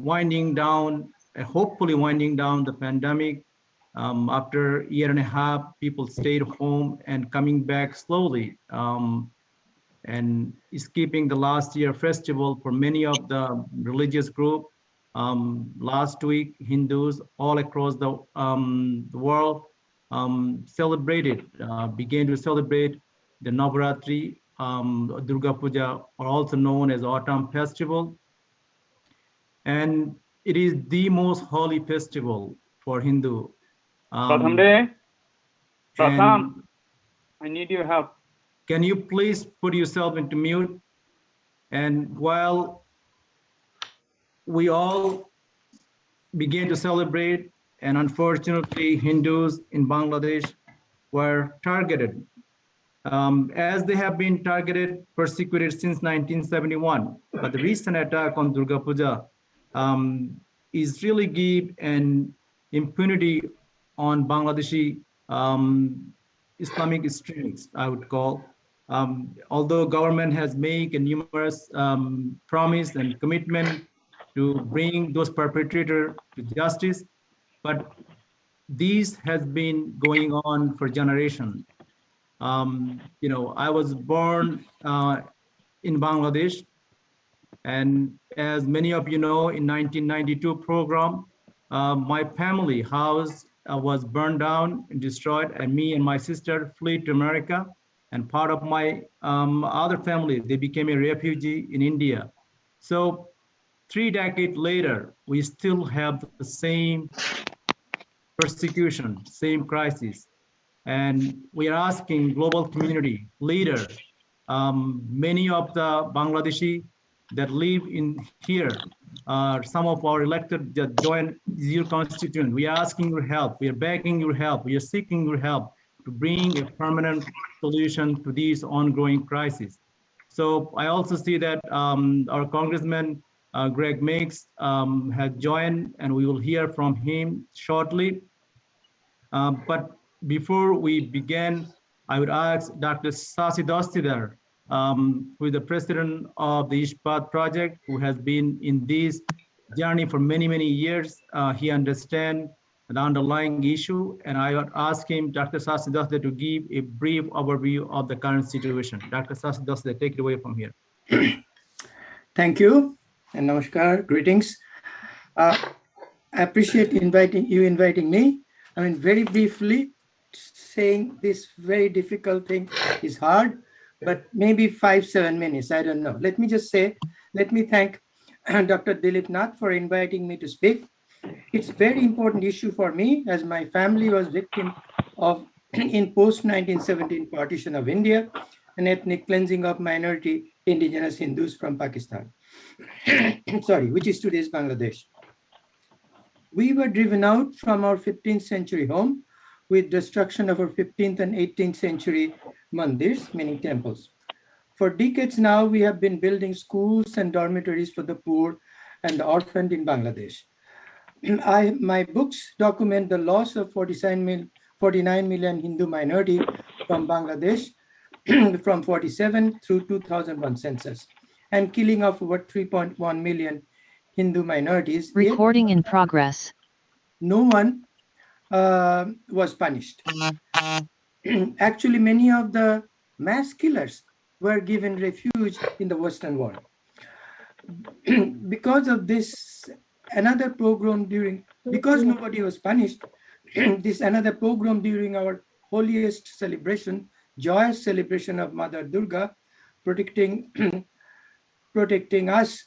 winding down, hopefully winding down the pandemic. After a year and a half, people stayed home and coming back slowly. And skipping the last year festival for many of the religious group. Last week, Hindus all across the world began to celebrate the Navaratri, Durga Puja, or also known as Autumn Festival. And it is the most holy festival for Hindu. Pratham, I need your help. Can you please put yourself into mute? And while we all began to celebrate, and unfortunately Hindus in Bangladesh were targeted, as they have been targeted, persecuted since 1971. But the recent attack on Durga Puja is really give an impunity on Bangladeshi Islamic extremists, I would call. Although government has made a numerous promise and commitment to bring those perpetrators to justice, but this has been going on for generations. I was born in Bangladesh, and as many of you know, in 1992 program, my family house was burned down and destroyed, and me and my sister fled to America. And part of my other family, they became a refugee in India. So 3 decades later, we still have the same persecution, same crisis. And we are asking global community leader, many of the Bangladeshi that live in here, some of our elected that join your constituent. We are asking your help. We are begging your help. We are seeking your help to bring a permanent solution to these ongoing crises. So I also see that our Congressman Greg Meeks has joined, and we will hear from him shortly. But before we begin, I would ask Dr. Sasi Dostidar, who is the president of the Ishpat project, who has been in this journey for many, many years. He understands the underlying issue, and I would ask him, Dr. Sasi Dostidar, to give a brief overview of the current situation. Dr. Sasi Dostidar, take it away from here. Thank you, and namaskar, greetings. I appreciate inviting me. I mean, very briefly, saying this very difficult thing is hard, but maybe 5-7 minutes, I don't know. Let me thank Dr. Dilip Nath for inviting me to speak. It's a very important issue for me, as my family was victim of, in post-1917 partition of India, an ethnic cleansing of minority indigenous Hindus from Pakistan, which is today's Bangladesh. We were driven out from our 15th century home with destruction of our 15th and 18th century mandirs, meaning temples. For decades now, we have been building schools and dormitories for the poor and the orphaned in Bangladesh. My books document the loss of 49 million Hindu minority from Bangladesh from 47 through 2001 census, and killing of over 3.1 million Hindu minorities. Recording in progress. No one was punished. Actually, many of the mass killers were given refuge in the Western world. Because of this, because nobody was punished, this another pogrom during our holiest celebration, joyous celebration of Mother Durga, protecting us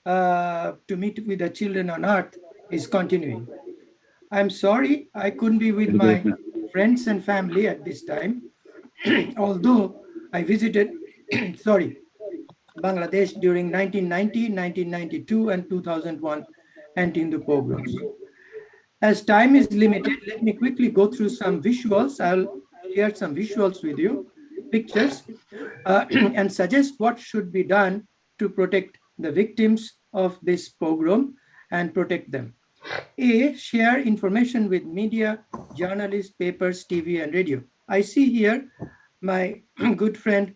to meet with the children on earth, is continuing. I'm sorry I couldn't be with my friends and family at this time, although I visited Bangladesh during 1990, 1992, and 2001 anti-Hindu pogroms. As time is limited, let me quickly go through some visuals. I'll share some visuals with you, pictures, and suggest what should be done to protect the victims of this pogrom and protect them. A, share information with media, journalists, papers, TV, and radio. I see here my good friend,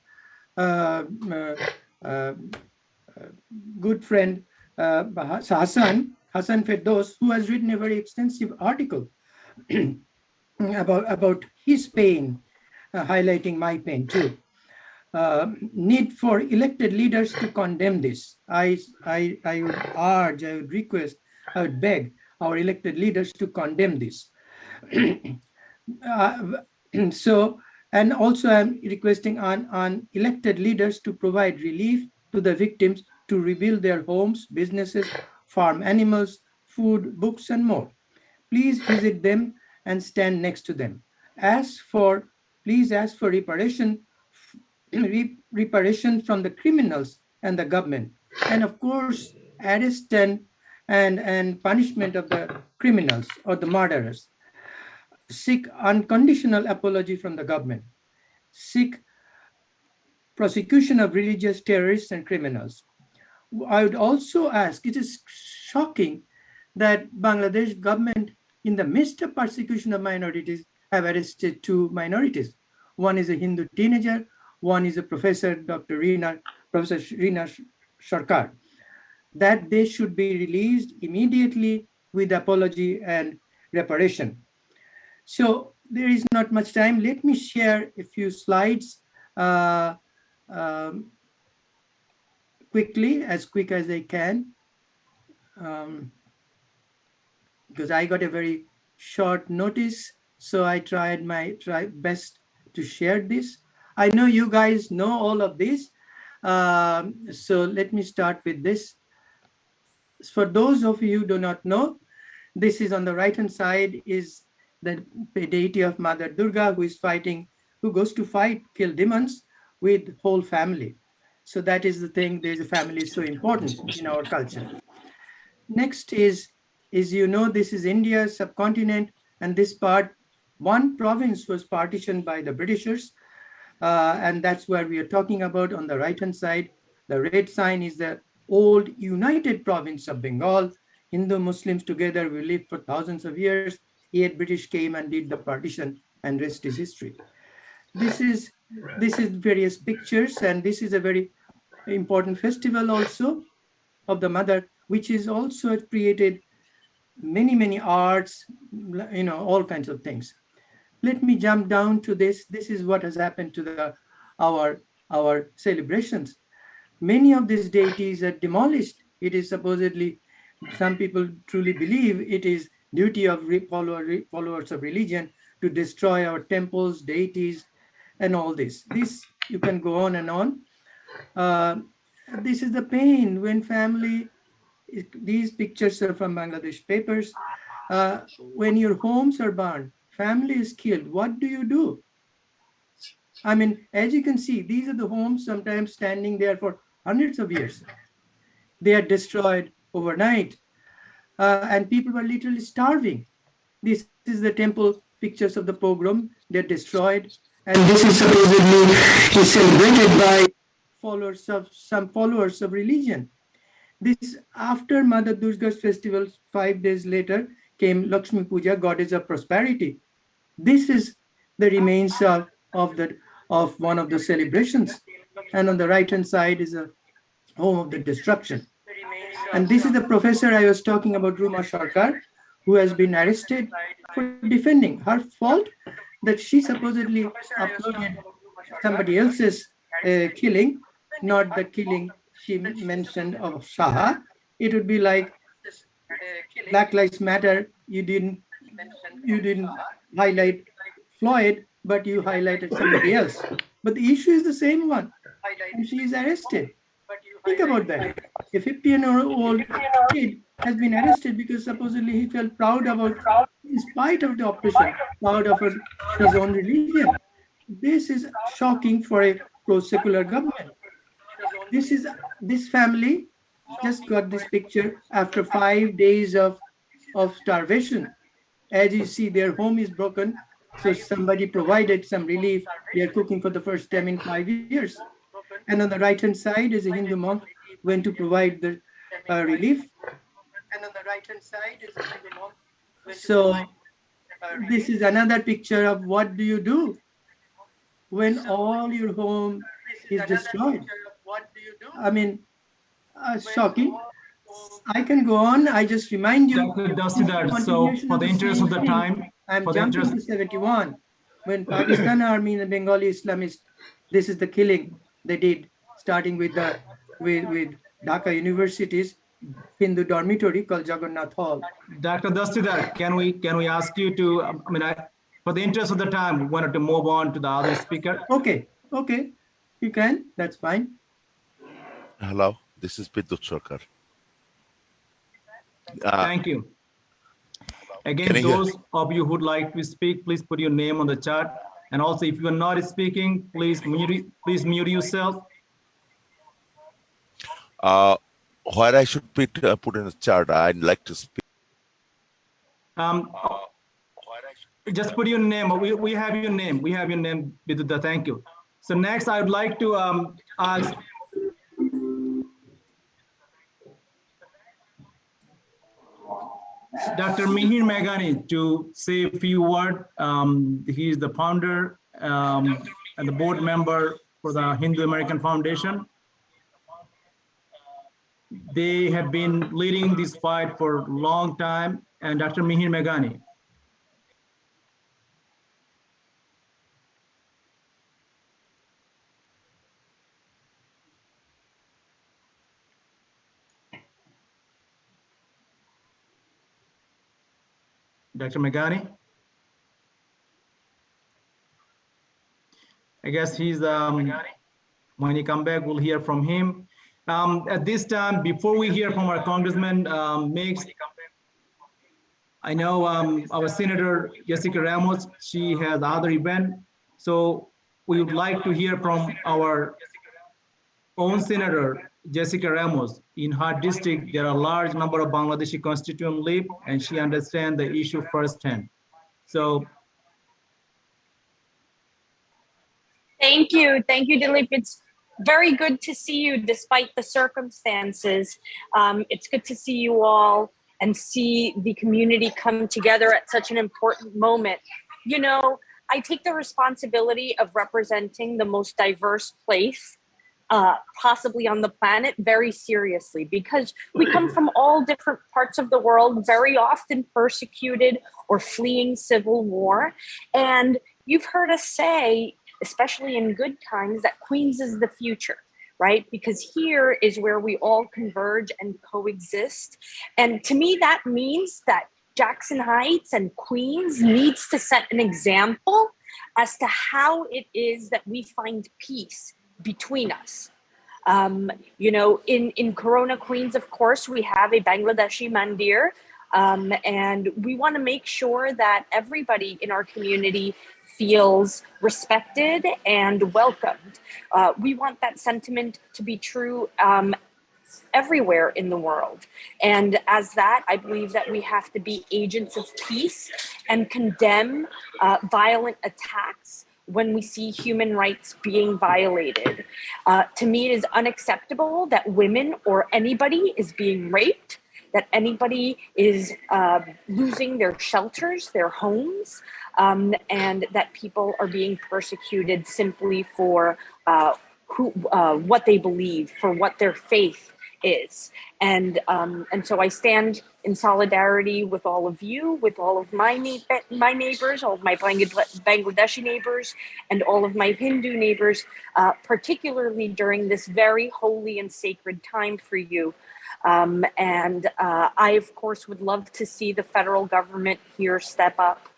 Hassan Hassan Ferdous, who has written a very extensive article about his pain, highlighting my pain too. Need for elected leaders to condemn this. I would urge, I would request, I would beg our elected leaders to condemn this. And also I'm requesting on elected leaders to provide relief to the victims to rebuild their homes, businesses, farm animals, food, books, and more. Please visit them and stand next to them. Please ask for reparation from the criminals and the government. And of course, arrest and punishment of the criminals or the murderers. Seek unconditional apology from the government. Seek prosecution of religious terrorists and criminals. I would also ask, it is shocking that Bangladesh government, in the midst of persecution of minorities, have arrested two minorities. One is a Hindu teenager, one is a professor, Professor Rina Sarkar, that they should be released immediately with apology and reparation. So there is not much time. Let me share a few slides quickly, as quick as I can, because I got a very short notice. So I tried my best to share this. I know you guys know all of this. So let me start with this. For those of you who do not know, this is on the right-hand side is the deity of Mother Durga, who goes to fight, kill demons with whole family. So that is the thing, there's a family so important in our culture. Next is you know, this is India subcontinent, and this part, one province was partitioned by the Britishers, and that's where we are talking about on the right-hand side. The red sign is the old united province of Bengal. Hindu Muslims together we lived for thousands of years, yet British came and did the partition, and rest is history. This is various pictures, and this is a very important festival also of the mother, which is also created many arts, you know, all kinds of things. Let me jump down to this. This is what has happened to our celebrations. Many of these deities are demolished. It is supposedly, some people truly believe it is duty of followers of religion to destroy our temples, deities, and all this. This, you can go on and on. This is the pain when family, these pictures are from Bangladesh papers. When your homes are burned, family is killed, what do you do? I mean, as you can see, these are the homes sometimes standing there for hundreds of years. They are destroyed overnight, and people were literally starving. This is the temple pictures of the pogrom. They're destroyed, and this is supposedly celebrated by some followers of religion. This, after Mother Durga's festival, 5 days later came Lakshmi Puja, goddess of prosperity. This is the remains of one of the celebrations, and on the right-hand side is a home of the destruction. And this is the professor I was talking about, Ruma Sarkar, who has been arrested for defending her fault that she supposedly uploaded somebody else's killing, not the killing she mentioned of Shaha. It would be like Black Lives Matter. You didn't highlight Floyd, but you highlighted somebody else. But the issue is the same one, and she is arrested. Think about that. A 15-year-old kid has been arrested because supposedly he felt proud about, in spite of the oppression, proud of his own religion. This is shocking for a pro-secular government. This family just got this picture after 5 days of starvation. As you see, their home is broken, so somebody provided some relief. They are cooking for the first time in 5 years. And on the right-hand side is a Hindu monk went to provide the relief. And on the right-hand side is a Hindu monk. So this is another picture of what do you do when all your home is destroyed. I mean, shocking. I can go on. I just remind you, Dr. Dastidar, so continuation for of the the interest same of the thing. time, I'm for the jumping interest, to 71. When Pakistan Army and the Bengali Islamists, this is the killing they did, starting with with Dhaka University's Hindu dormitory called Jagannath Hall. Dr. Dastidar, can we ask you to, for the interest of the time, we wanted to move on to the other speaker. Okay, you can. That's fine. Hello, this is Bidut Sarkar. Thank you. Again, those of you who'd like to speak, please put your name on the chat. And also, if you are not speaking, please mute yourself. Where I should put in the chart, I'd like to speak. Just put your name. We have your name. We have your name, Biduta. Thank you. So next, I would like to ask Dr. Mihir Meghani to say a few words. He is the founder and the board member for the Hindu American Foundation. They have been leading this fight for a long time. And Dr. Mihir Meghani. Dr. Meghani. I guess he's, when he come back, we'll hear from him. At this time, before we hear from our Congressman Mix, I know our Senator Jessica Ramos, she has other event. So we would like to hear from our own Senator Jessica Ramos. In her district, there are a large number of Bangladeshi constituents live, and she understands the issue firsthand. So thank you, Dilip. It's very good to see you despite the circumstances. It's good to see you all and see the community come together at such an important moment. You know, I take the responsibility of representing the most diverse place possibly on the planet very seriously, because we come from all different parts of the world, very often persecuted or fleeing civil war. And you've heard us say, especially in good times, that Queens is the future, right? Because here is where we all converge and coexist. And to me, that means that Jackson Heights and Queens needs to set an example as to how it is that we find peace between us. You know, in Corona, Queens, of course, we have a Bangladeshi mandir, and we want to make sure that everybody in our community feels respected and welcomed. We want that sentiment to be true everywhere in the world. And as that, I believe that we have to be agents of peace and condemn violent attacks when we see human rights being violated. To me, it is unacceptable that women or anybody is being raped, that anybody is losing their shelters, their homes, and that people are being persecuted simply for what they believe, for what their faith is. And so I stand in solidarity with all of you, with all of my neighbors, all of my Bangladeshi neighbors, and all of my Hindu neighbors, particularly during this very holy and sacred time for you. I, of course, would love to see the federal government here step up,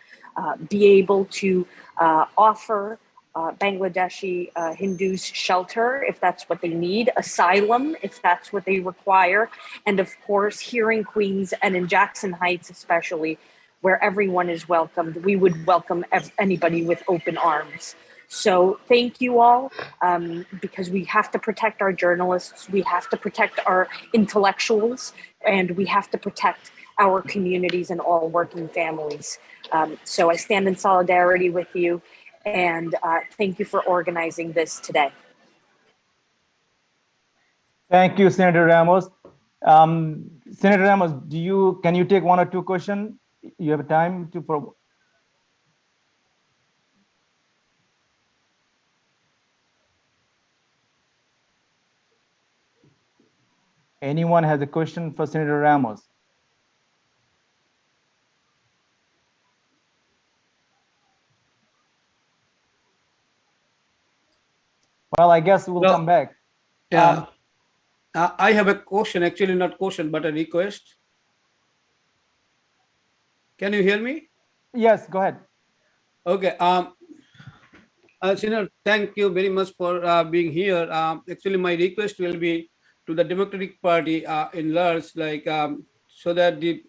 be able to offer Bangladeshi Hindus shelter if that's what they need, asylum if that's what they require, and of course here in Queens and in Jackson Heights especially, where everyone is welcomed, we would welcome anybody with open arms. So thank you all, because we have to protect our journalists, we have to protect our intellectuals, and we have to protect our communities and all working families. So I stand in solidarity with you. And thank you for organizing this today. Thank you, Senator Ramos. Senator Ramos, can you take one or two questions? You have time to. Anyone has a question for Senator Ramos? Well, I guess we'll come back. Yeah, I have a question, actually not question, but a request. Can you hear me? Yes, go ahead. Okay. Senator, thank you very much for being here. Actually, my request will be to the Democratic Party in large, like so that the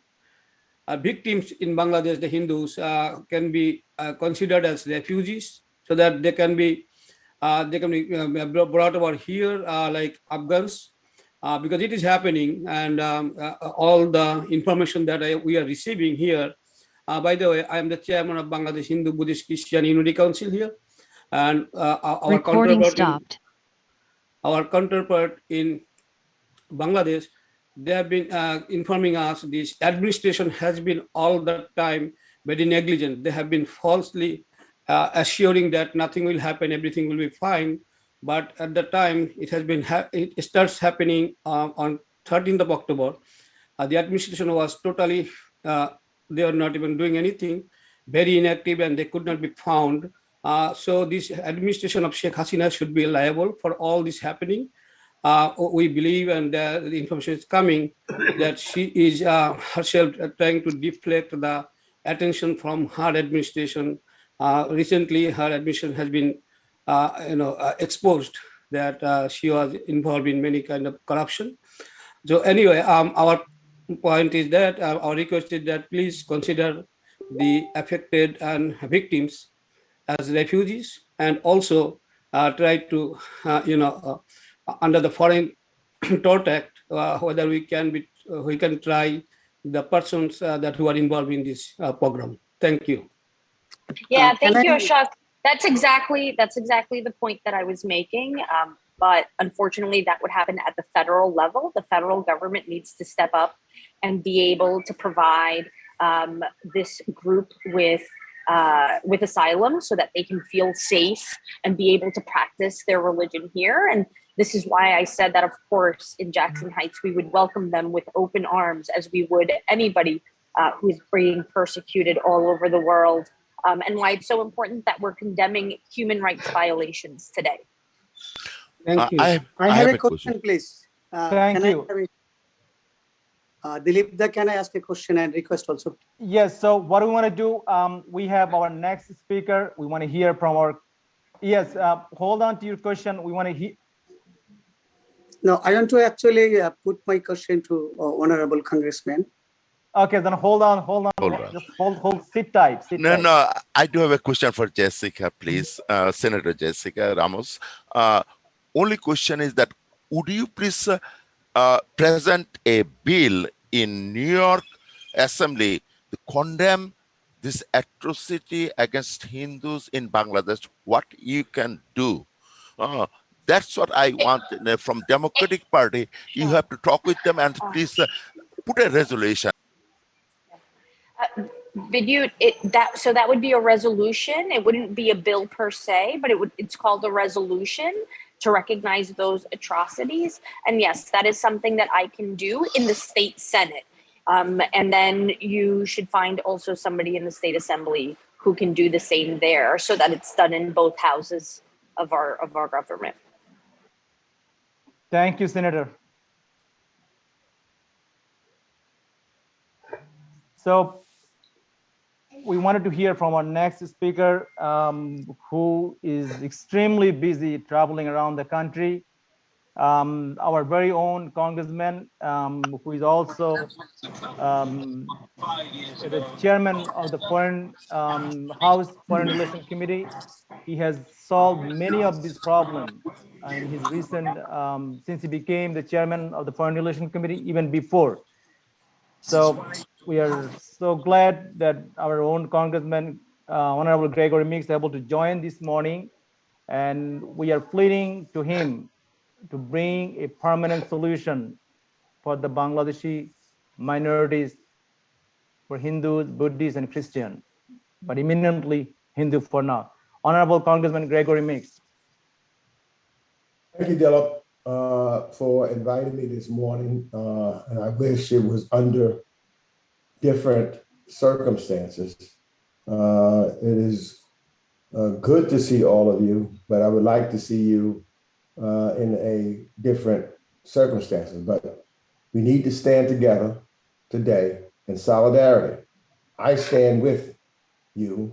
victims in Bangladesh, the Hindus, can be considered as refugees, so that they can be brought over here like Afghans, because it is happening, and all the information that we are receiving here. By the way, I am the chairman of Bangladesh Hindu Buddhist Christian Unity Council here, and our counterpart in Bangladesh, they have been informing us this administration has been all the time very negligent. They have been falsely assuring that nothing will happen, everything will be fine. But at the time, it has been it starts happening on 13th of October. The administration was totally they are not even doing anything, very inactive, and they could not be found. So this administration of Sheikh Hasina should be liable for all this happening. We believe, and the information is coming, that she is herself trying to deflect the attention from her administration. Recently, her administration has been, exposed that she was involved in many kind of corruption. So anyway, our point is that our request is that please consider the affected and victims as refugees, and also try to, under the Foreign Tort Act, whether we can try the persons that who are involved in this program. Thank you. Yeah, thank you, Ashok. That's exactly the point that I was making. But unfortunately, that would happen at the federal level. The federal government needs to step up and be able to provide this group with asylum so that they can feel safe and be able to practice their religion here. And this is why I said that, of course, in Jackson Heights, we would welcome them with open arms, as we would anybody who is being persecuted all over the world. And why it's so important that we're condemning human rights violations today. Thank you. I have a question, please. Thank you. Dilip, can I ask a question and request also? Yes, so what we want to do, we have our next speaker. We want to hear from our, yes, hold on to your question. We want to hear. No, I want to actually put my question to Honorable Congressman. Okay, then hold on. Just hold, sit tight. No, I do have a question for Jessica, please. Senator Jessica Ramos. Only question is that, would you please present a bill in New York Assembly to condemn this atrocity against Hindus in Bangladesh? What you can do? That's what I want from Democratic Party. You have to talk with them and please put a resolution. So that would be a resolution. It wouldn't be a bill per se, but it's called a resolution to recognize those atrocities. And yes, that is something that I can do in the state Senate. And then you should find also somebody in the state assembly who can do the same there, so that it's done in both houses of our government. Thank you, Senator. So we wanted to hear from our next speaker, who is extremely busy traveling around the country. Our very own congressman, who is also the chairman of the House Foreign Relations Committee. He has solved many of these problems in his recent, since he became the chairman of the Foreign Relations Committee, even before. So we are so glad that our own congressman, Honorable Gregory Meeks, is able to join this morning. And we are pleading to him to bring a permanent solution for the Bangladeshi minorities, for Hindus, Buddhists, and Christians, but eminently Hindu for now. Honorable Congressman Gregory Meeks. Thank you, Dilip. for inviting me this morning. And I wish it was under different circumstances. It is good to see all of you, but I would like to see you in a different circumstances. But we need to stand together today in solidarity. I stand with you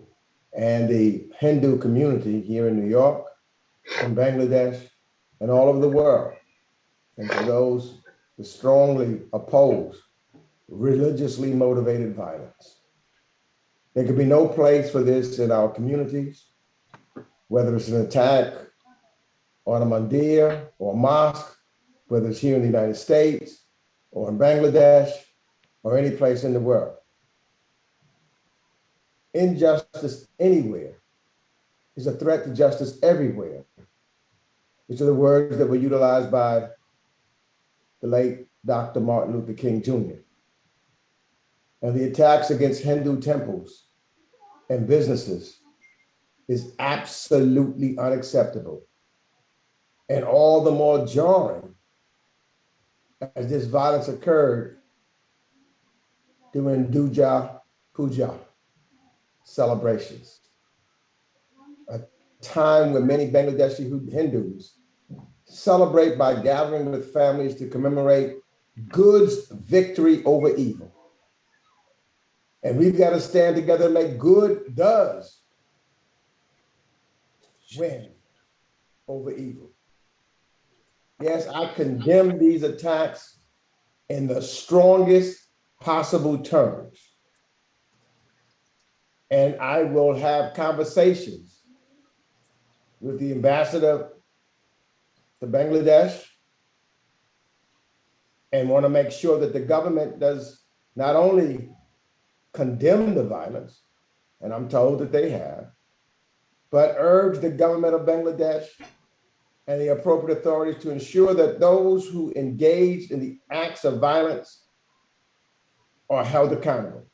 and the Hindu community here in New York, in Bangladesh, and all over the world. And for those who strongly oppose religiously motivated violence. There could be no place for this in our communities, whether it's an attack on a mandir or a mosque, whether it's here in the United States or in Bangladesh or any place in the world. Injustice anywhere is a threat to justice everywhere, which are the words that were utilized by the late Dr. Martin Luther King Jr. And the attacks against Hindu temples and businesses is absolutely unacceptable. And all the more jarring as this violence occurred during Durga Puja celebrations, a time when many Bangladeshi Hindus celebrate by gathering with families to commemorate good's victory over evil. And we've got to stand together and make good does win over evil. Yes, I condemn these attacks in the strongest possible terms. And I will have conversations with the ambassador to Bangladesh and want to make sure that the government does not only condemn the violence, and I'm told that they have, but urge the government of Bangladesh and the appropriate authorities to ensure that those who engaged in the acts of violence are held accountable.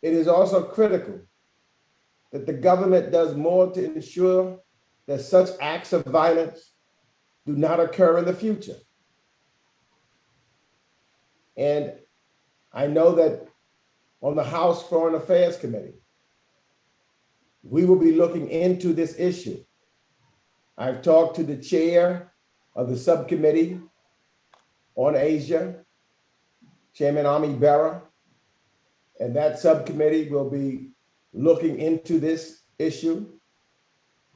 It is also critical that the government does more to ensure that such acts of violence do not occur in the future. And I know that on the House Foreign Affairs Committee, we will be looking into this issue. I've talked to the chair of the subcommittee on Asia, Chairman Ami Bera, and that subcommittee will be looking into this issue,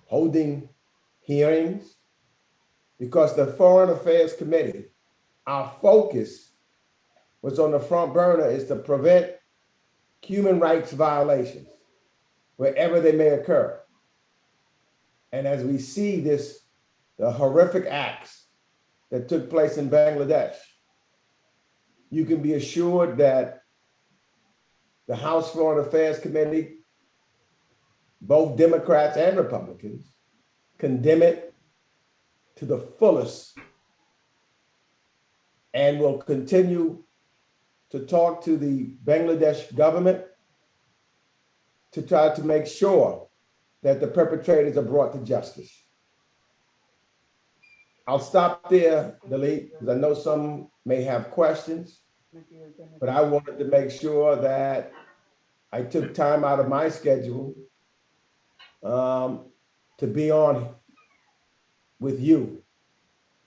holding hearings, because the Foreign Affairs Committee, our focus was on the front burner is to prevent human rights violations wherever they may occur. And as we see the horrific acts that took place in Bangladesh, you can be assured that the House Foreign Affairs Committee, both Democrats and Republicans, condemn it to the fullest and will continue to talk to the Bangladesh government to try to make sure that the perpetrators are brought to justice. I'll stop there, Dilip, because I know some may have questions, but I wanted to make sure that I took time out of my schedule to be on with you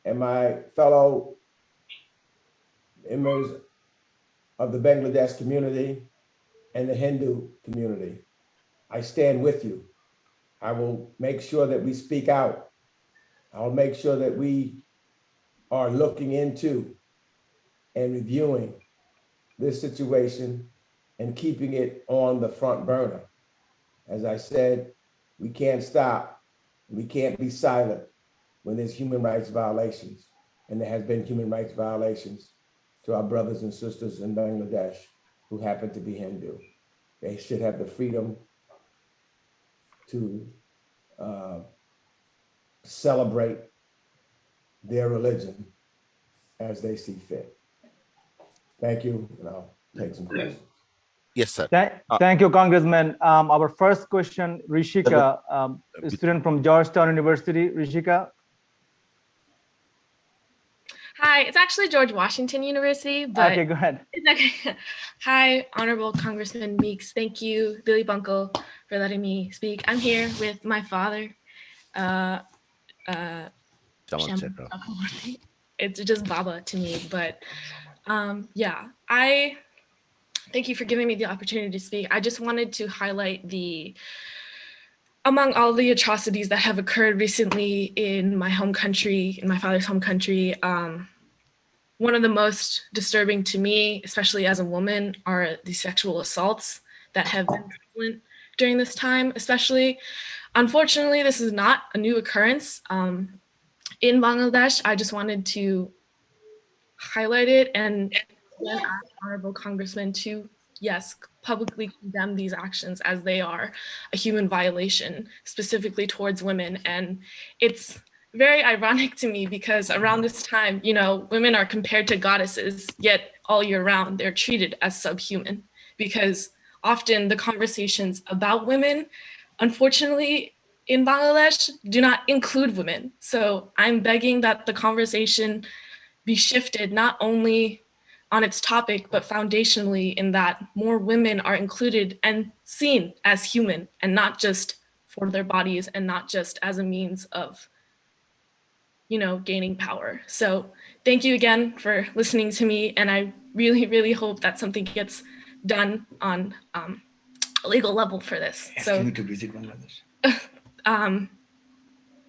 and my fellow members of the Bangladesh community and the Hindu community. I stand with you. I will make sure that we speak out. I'll make sure that we are looking into and reviewing this situation and keeping it on the front burner. As I said, we can't stop. We can't be silent when there's human rights violations, and there has been human rights violations to our brothers and sisters in Bangladesh who happen to be Hindu. They should have the freedom to celebrate their religion as they see fit. Thank you, and I'll take some questions. Yes, sir. Thank you, Congressman. Our first question, Rishika, a student from Georgetown University. Rishika. Hi, it's actually George Washington University, but Okay, go ahead. it's okay. Hi, Honorable Congressman Meeks. Thank you, Dilip Uncle, for letting me speak. I'm here with my father, Shyam Chakraborty. It's just Baba to me, but yeah, I thank you for giving me the opportunity to speak. I just wanted to highlight among all the atrocities that have occurred recently in my home country, in my father's home country, one of the most disturbing to me, especially as a woman, are the sexual assaults that have been prevalent during this time, especially. Unfortunately, this is not a new occurrence. In Bangladesh, I just wanted to highlight it and ask Honorable Congressman to, yes, publicly condemn these actions as they are a human violation, specifically towards women. And it's very ironic to me because around this time, women are compared to goddesses, yet all year round, they're treated as subhuman because often the conversations about women, unfortunately, in Bangladesh do not include women. So I'm begging that the conversation be shifted not only on its topic, but foundationally in that more women are included and seen as human and not just for their bodies and not just as a means of, gaining power. So thank you again for listening to me. And I really, really hope that something gets done on a legal level for this. Asking you to visit Bangladesh.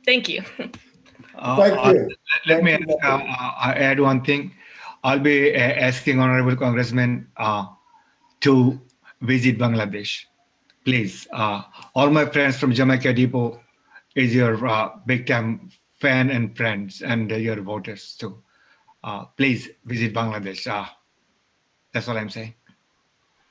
Thank you. Thank you. Let me add one thing. I'll be asking Honorable Congressman to visit Bangladesh. Please, all my friends from Jamaica Depot is your big time fan and friends and your voters too. Please visit Bangladesh. That's all I'm saying.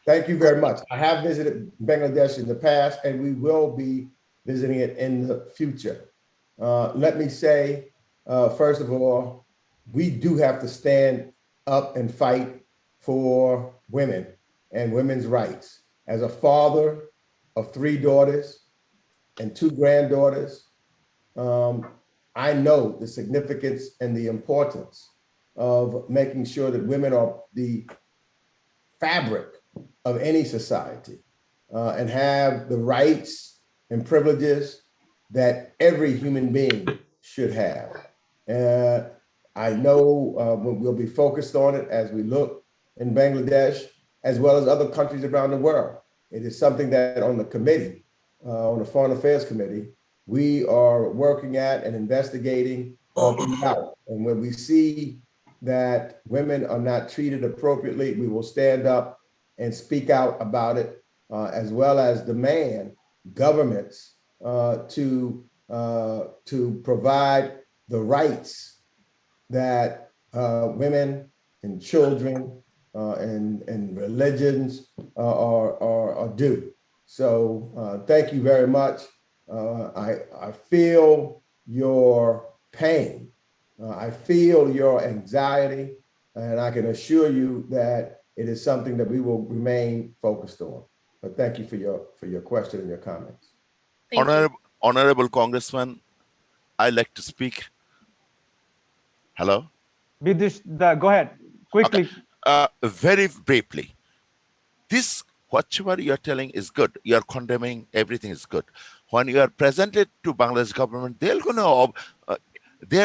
Thank you very much. I have visited Bangladesh in the past, and we will be visiting it in the future. Let me say, first of all, we do have to stand up and fight for women and women's rights. As a father of 3 daughters and 2 granddaughters, I know the significance and the importance of making sure that women are the fabric of any society and have the rights and privileges that every human being should have. I know we'll be focused on it as we look in Bangladesh, as well as other countries around the world. It is something that on the committee, on the Foreign Affairs Committee, we are working at and investigating throughout. And when we see that women are not treated appropriately, we will stand up and speak out about it, as well as demand governments to provide the rights that women and children and religions are due. So thank you very much. I feel your pain. I feel your anxiety, and I can assure you that it is something that we will remain focused on. But thank you for your question and your comments. Honorable Congressman, I'd like to speak. Hello? Bidush, go ahead, quickly. Okay. Very briefly. This, whatever you are telling is good. You are condemning, everything is good. When you are presented to Bangladesh government, they're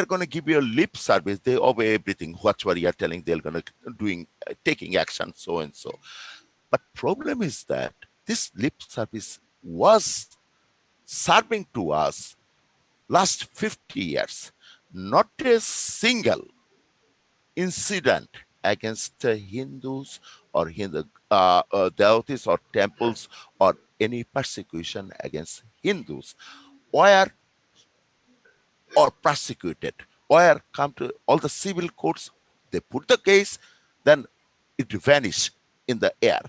going to give you a lip service. They obey everything. Whatever you are telling, they're going to taking action, so and so. But problem is that this lip service was serving to us last 50 years. Not a single incident against Hindus or Hindu deities or temples or any persecution against Hindus were or prosecuted or come to all the civil courts. They put the case, then it vanished in the air.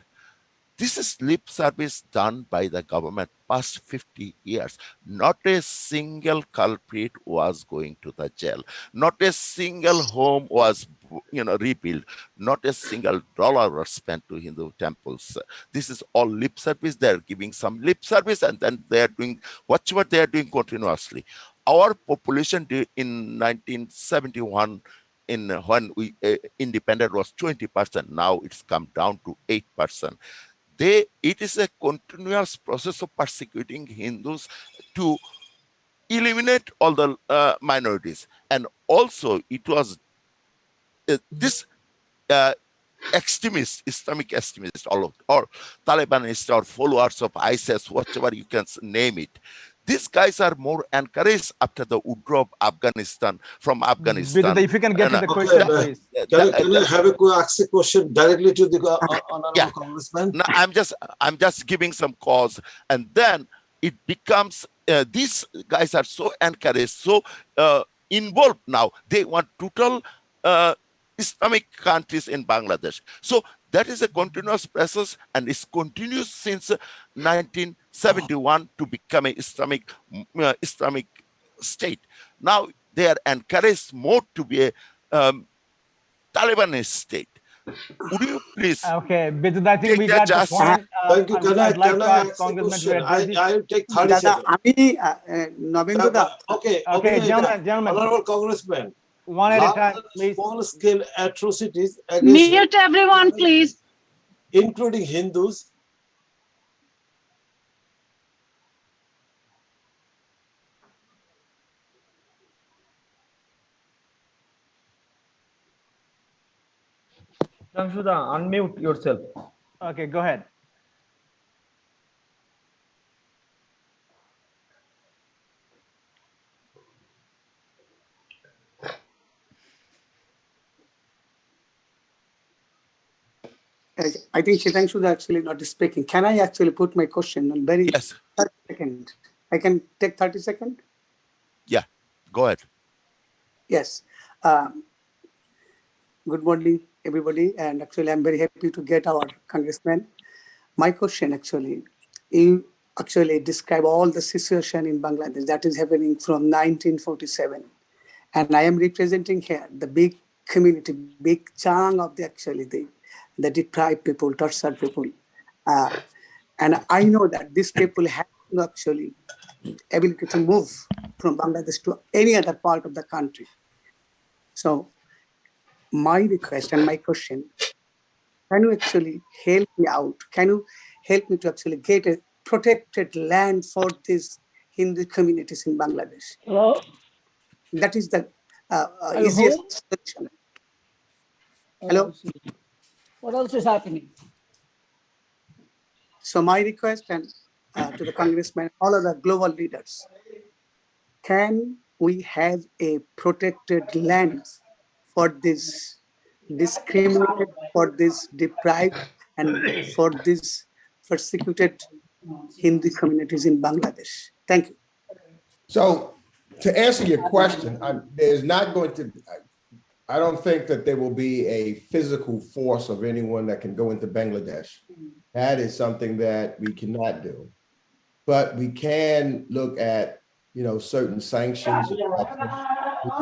This is lip service done by the government past 50 years. Not a single culprit was going to the jail. Not a single home was rebuilt. Not a single dollar was spent to Hindu temples. This is all lip service. They're giving some lip service and then they're doing whatever they're doing continuously. Our population in 1971 in when we independent was 20%. Now it's come down to 8%. It is a continuous process of persecuting Hindus to eliminate all the minorities. And also it was this extremists, Islamic extremists, or Talibanists or followers of ISIS, whatever you can name it. These guys are more encouraged after the withdrawal of Afghanistan, from Afghanistan. Vidya, if you can get to the question, please. Can I have ask a question directly to the honorable congressman? No, I'm just giving some cause, and then it becomes these guys are so encouraged, so involved now. They want total Islamic countries in Bangladesh. So that is a continuous process, and it's continuous since 1971 to become an Islamic state. Now they are encouraged more to be a Talibanist state. Would you please? Okay, Bidud, I think we got the point. Thank you. Can I ask a question? I will take 30 seconds. Okay, gentlemen. Honorable Congressman. One at a time, please. Small-scale atrocities against mute everyone, please. Including Hindus. Shamshuda, unmute yourself. Okay, go ahead. I think Shitangshu is actually not speaking. Can I actually put my question on very 30 seconds? I can take 30 seconds? Yeah, go ahead. Yes. Good morning, everybody. And actually, I'm very happy to get our congressman. My question actually, you actually describe all the situation in Bangladesh that is happening from 1947. And I am representing here the big community, big chunk of the deprived people, tortured people. And I know that these people have no actually ability to move from Bangladesh to any other part of the country. So my request and my question, can you actually help me out? Can you help me to actually get a protected land for these Hindu communities in Bangladesh? Hello? That is the easiest solution. Hello? What else is happening? So my request and to the congressman, all of the global leaders, can we have a protected land for this discriminated, for this deprived, and for this persecuted Hindu communities in Bangladesh? Thank you. So to answer your question, there's not going to, I don't think that there will be a physical force of anyone that can go into Bangladesh. That is something that we cannot do. But we can look at, certain sanctions. We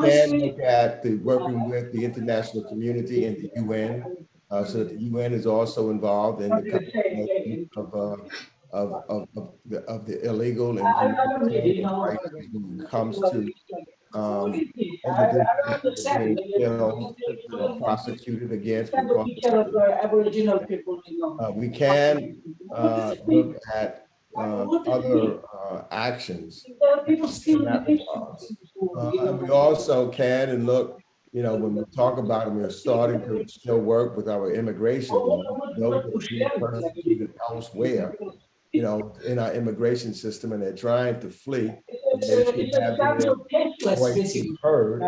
can look at working with the international community and the UN, so that the UN is also involved in the of the illegal and humanitarian crisis when it comes to individuals being killed or prosecuted against Aboriginal people. We can look at other actions in that regard. And we also can and look, when we talk about it, we're starting to still work with our immigration law, those that are being persecuted elsewhere, in our immigration system, and they're trying to flee. They should have their voice heard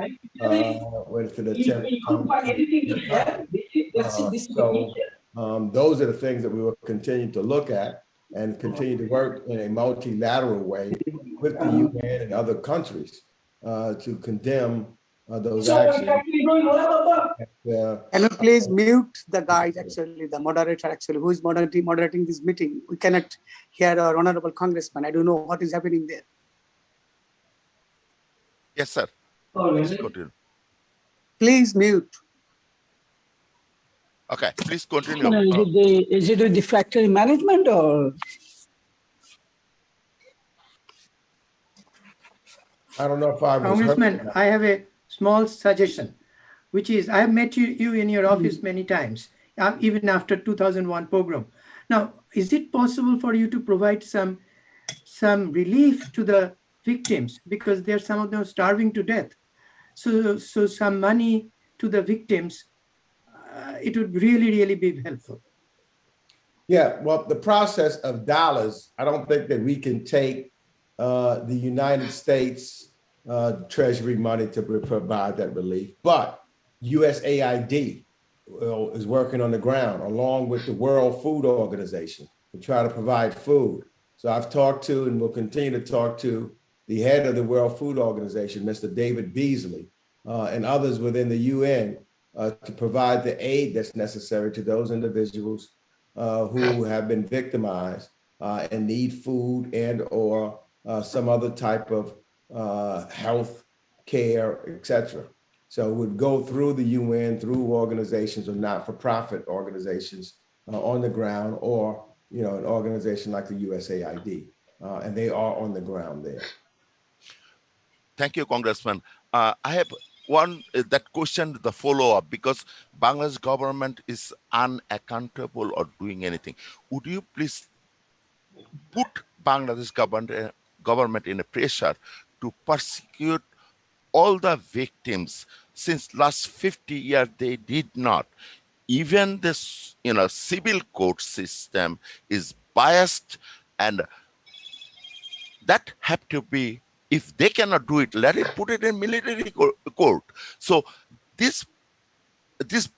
with an attempt to come so those are the things that we will continue to look at and continue to work in a multilateral way with the UN and other countries to condemn those actions. Can you please mute the guys, actually, the moderator, actually, who is moderating this meeting? We cannot hear our honorable congressman. I don't know what is happening there. Yes, sir. Please continue. Please mute. Okay, please continue. Is it with the factory management or? I don't know if I was Congressman, I have a small suggestion. which is, I have met you in your office many times, even after 2001 pogrom. Now, is it possible for you to provide some relief to the victims, because there are some of them starving to death? So some money to the victims, it would really be helpful. Yeah, well, the process of dollars, I don't think that we can take the United States Treasury money to provide that relief, but USAID is working on the ground along with the World Food Organization to try to provide food. So I've talked to and will continue to talk to the head of the World Food Organization, Mr. David Beasley, and others within the UN to provide the aid that's necessary to those individuals who have been victimized and need food and or some other type of health care, etc. So it would go through the UN, through organizations or not-for-profit organizations on the ground, or an organization like the USAID, and they are on the ground there. Thank you, Congressman. I have one that question, the follow-up, because Bangladesh government is unaccountable or doing anything. Would you please put Bangladesh government in a pressure to persecute all the victims? Since last 50 years, they did not. Even this, civil court system is biased, and that have to be, if they cannot do it, let it put it in military court. So this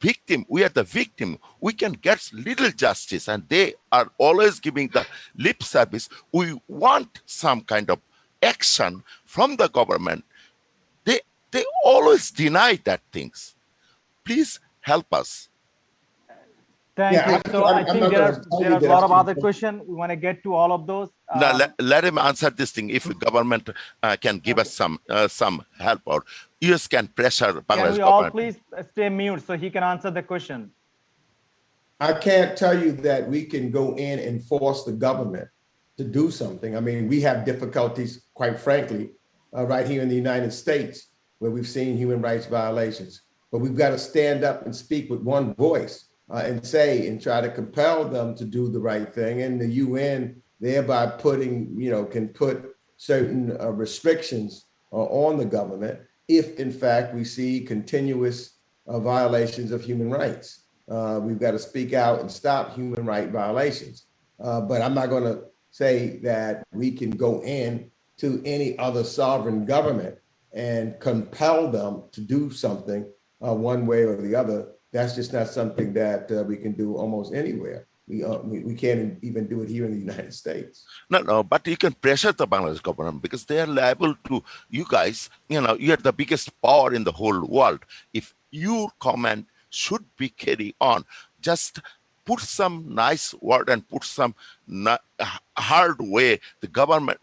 victim, we are the victim, we can get little justice, and they are always giving the lip service. We want some kind of action from the government. They always deny that things. Please help us. Thank you. So I think there are a lot of other questions. We want to get to all of those. Now, let him answer this thing. If the government can give us some help, or US can pressure Bangladesh government. Can we all please stay mute so he can answer the question? I can't tell you that we can go in and force the government to do something. I mean, we have difficulties, quite frankly, right here in the United States, where we've seen human rights violations. But we've got to stand up and speak with one voice and say and try to compel them to do the right thing. And the UN thereby can put certain restrictions on the government if, in fact, we see continuous violations of human rights. We've got to speak out and stop human rights violations. But I'm not going to say that we can go in to any other sovereign government and compel them to do something one way or the other. That's just not something that we can do almost anywhere. We can't even do it here in the United States. No, but you can pressure the Bangladesh government because they are liable to you guys. You are the biggest power in the whole world. If your comment should be carried on, just put some nice word and put some hard way the government,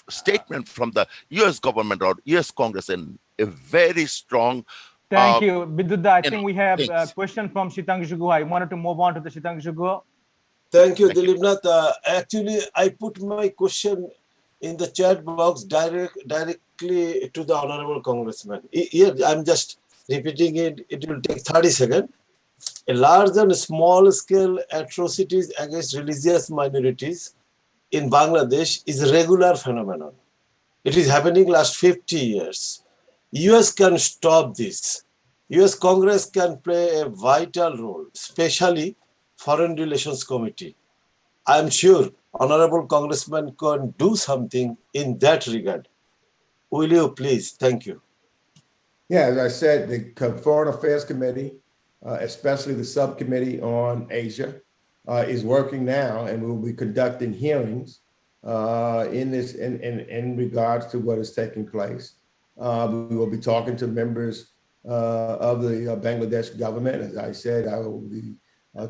statement from the U.S. government or U.S. Congress, and a very strong. Thank you, Biduda. I think we have a question from Shitangshu Guha. I wanted to move on to the Shitangshu Guha. Thank you, Dilip Nath. Actually, I put my question in the chat box directly to the Honorable Congressman. Here, I'm just repeating it. It will take 30 seconds. A large and small-scale atrocities against religious minorities in Bangladesh is a regular phenomenon. It is happening last 50 years. US can stop this. US Congress can play a vital role, especially Foreign Relations Committee. I'm sure Honorable Congressman can do something in that regard. Will you please? Thank you. Yeah, as I said, the Foreign Affairs Committee, especially the subcommittee on Asia, is working now, and we will be conducting hearings in regards to what is taking place. We will be talking to members of the Bangladesh government. As I said, I will be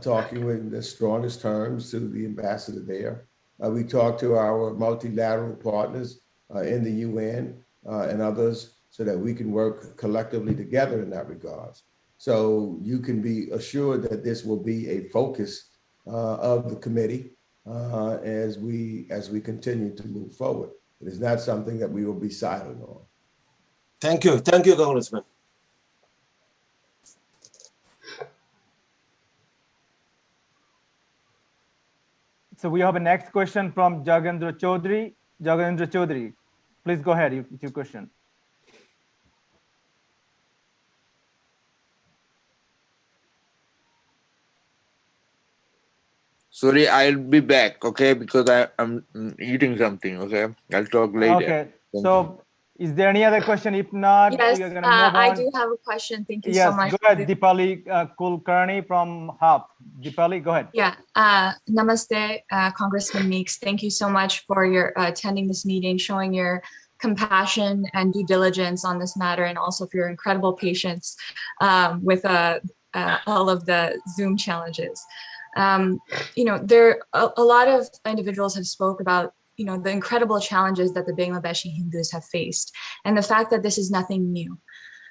talking in the strongest terms to the ambassador there. We talk to our multilateral partners in the UN and others so that we can work collectively together in that regards. So you can be assured that this will be a focus of the committee as we continue to move forward. It is not something that we will be silent on. Thank you. Thank you, Congressman. So we have a next question from Jagendra Chaudhary. Jagendra Chaudhary, please go ahead with your question. Sorry, I'll be back, okay? Because I'm eating something, okay? I'll talk later. Okay, so is there any other question? If not, Yes, we are going to move on. I do have a question. Thank you Yes, so much. go ahead, Deepali Kulkarni from HAP. Deepali, go ahead. Yeah, namaste, Congressman Meeks. Thank you so much for your attending this meeting, showing your compassion and due diligence on this matter, and also for your incredible patience with all of the Zoom challenges. You know, a lot of individuals have spoke about, you know, the incredible challenges that the Bangladeshi Hindus have faced, and the fact that this is nothing new.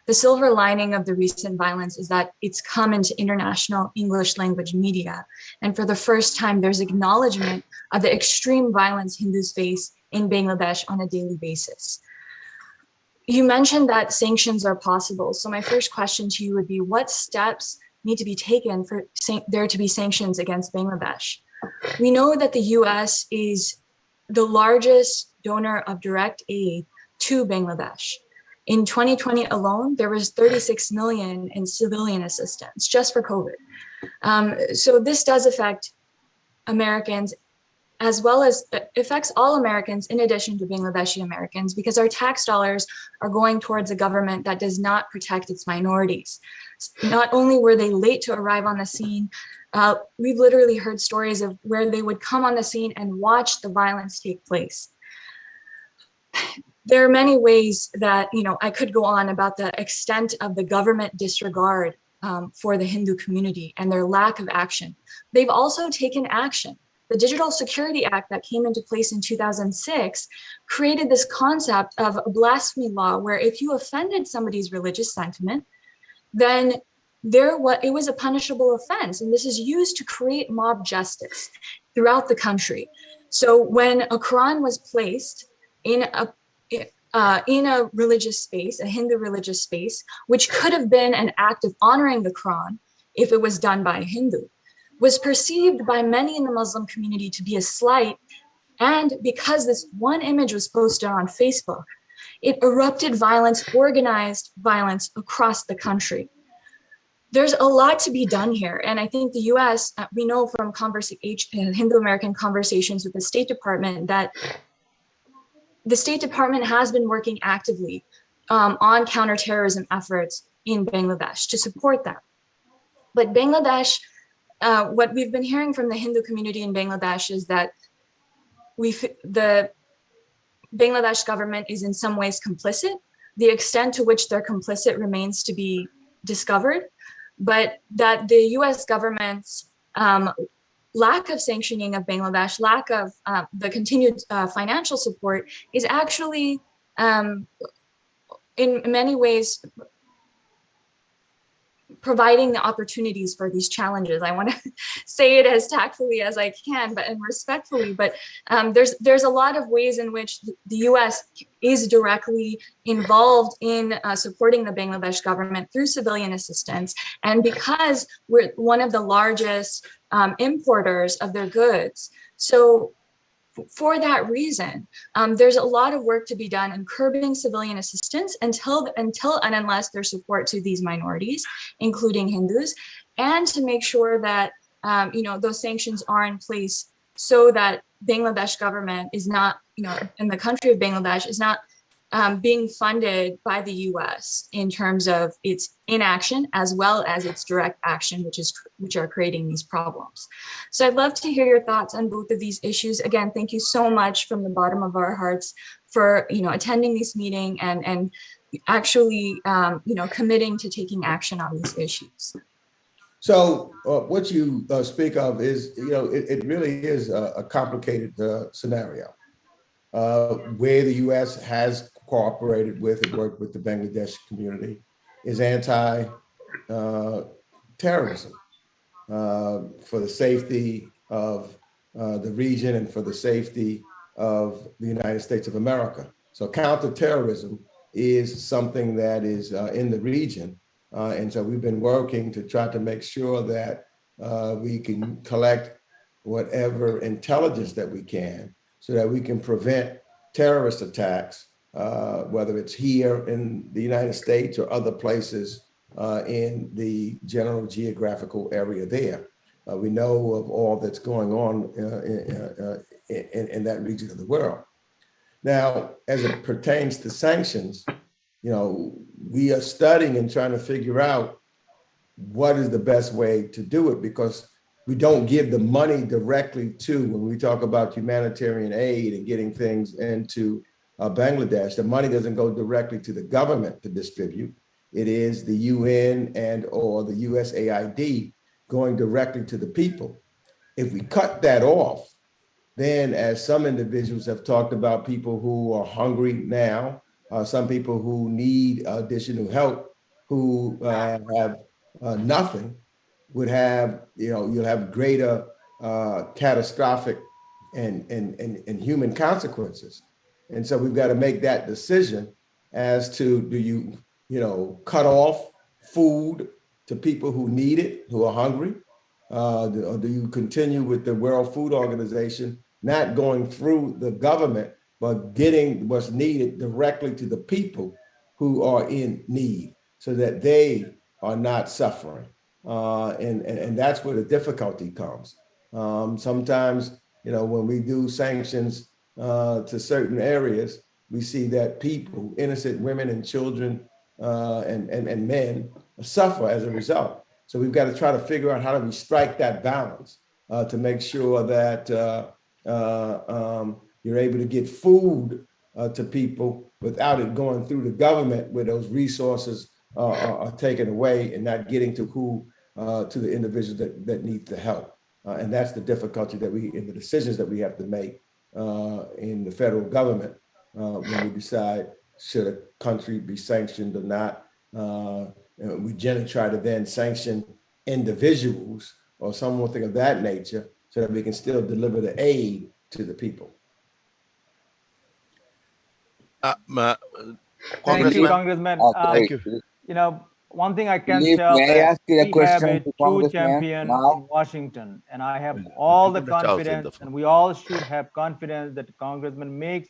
The silver lining of the recent violence is that it's come into international English language media. And for the first time, there's acknowledgement of the extreme violence Hindus face in Bangladesh on a daily basis. You mentioned that sanctions are possible. So my first question to you would be, what steps need to be taken for there to be sanctions against Bangladesh? We know that the US is the largest donor of direct aid to Bangladesh. In 2020 alone, there was 36 million in civilian assistance just for COVID. So this does affect Americans, as well as affects all Americans in addition to Bangladeshi Americans, because our tax dollars are going towards a government that does not protect its minorities. Not only were they late to arrive on the scene, we've literally heard stories of where they would come on the scene and watch the violence take place. There are many ways that, you know, I could go on about the extent of the government disregard for the Hindu community and their lack of action. They've also taken action. The Digital Security Act that came into place in 2006 created this concept of a blasphemy law, where if you offended somebody's religious sentiment, then it was a punishable offense. And this is used to create mob justice throughout the country. So when a Quran was placed in a religious space, a Hindu religious space, which could have been an act of honoring the Quran if it was done by a Hindu, was perceived by many in the Muslim community to be a slight. And because this one image was posted on Facebook, it erupted violence, organized violence across the country. There's a lot to be done here. And I think the US, we know from Hindu-American conversations with the State Department that the State Department has been working actively on counterterrorism efforts in Bangladesh to support them. But Bangladesh, what we've been hearing from the Hindu community in Bangladesh is that the Bangladesh government is in some ways complicit. The extent to which they're complicit remains to be discovered, but that the US government's lack of sanctioning of Bangladesh, lack of the continued financial support is actually in many ways providing the opportunities for these challenges. I want to say it as tactfully as I can, and respectfully, but there's a lot of ways in which the US is directly involved in supporting the Bangladesh government through civilian assistance. And because we're one of the largest importers of their goods, so for that reason, there's a lot of work to be done in curbing civilian assistance until and unless there's support to these minorities, including Hindus, and to make sure that you know, those sanctions are in place so that Bangladesh government is not, you know, and the country of Bangladesh is not being funded by the US in terms of its inaction as well as its direct action, which are creating these problems. So I'd love to hear your thoughts on both of these issues. Again, thank you so much from the bottom of our hearts for, you know, attending this meeting and actually, you know, committing to taking action on these issues. So what you speak of is, you know, it really is a complicated scenario where the US has cooperated with and worked with the Bangladesh community is anti-terrorism for the safety of the region and for the safety of the United States of America. So counterterrorism is something that is in the region. And so we've been working to try to make sure that we can collect whatever intelligence that we can so that we can prevent terrorist attacks, whether it's here in the United States or other places in the general geographical area there. We know of all that's going on in that region of the world. Now, as it pertains to sanctions, we are studying and trying to figure out what is the best way to do it, because we don't give the money directly to, when we talk about humanitarian aid and getting things into Bangladesh, the money doesn't go directly to the government to distribute. It is the UN and or the USAID going directly to the people. If we cut that off, then as some individuals have talked about, people who are hungry now, some people who need additional help, who have nothing, would have, you'll have greater catastrophic and human consequences. And so we've got to make that decision as to, do you, cut off food to people who need it, who are hungry? Or do you continue with the World Food Organization, not going through the government, but getting what's needed directly to the people who are in need so that they are not suffering? And that's where the difficulty comes. Sometimes, when we do sanctions to certain areas, we see that people, innocent women and children and men, suffer as a result. So we've got to try to figure out how do we strike that balance to make sure that you're able to get food to people without it going through the government, where those resources are taken away and not getting to to the individuals that need the help. And that's the difficulty that in the decisions that we have to make in the federal government when we decide should a country be sanctioned or not. We generally try to then sanction individuals or something of that nature so that we can still deliver the aid to the people. Thank you, Congressman. Thank you. One thing I can Dilip, tell may I that ask you a we question have a to true Congressman champion now? in Washington, and I have all the confidence, and we all should have confidence that the Congressman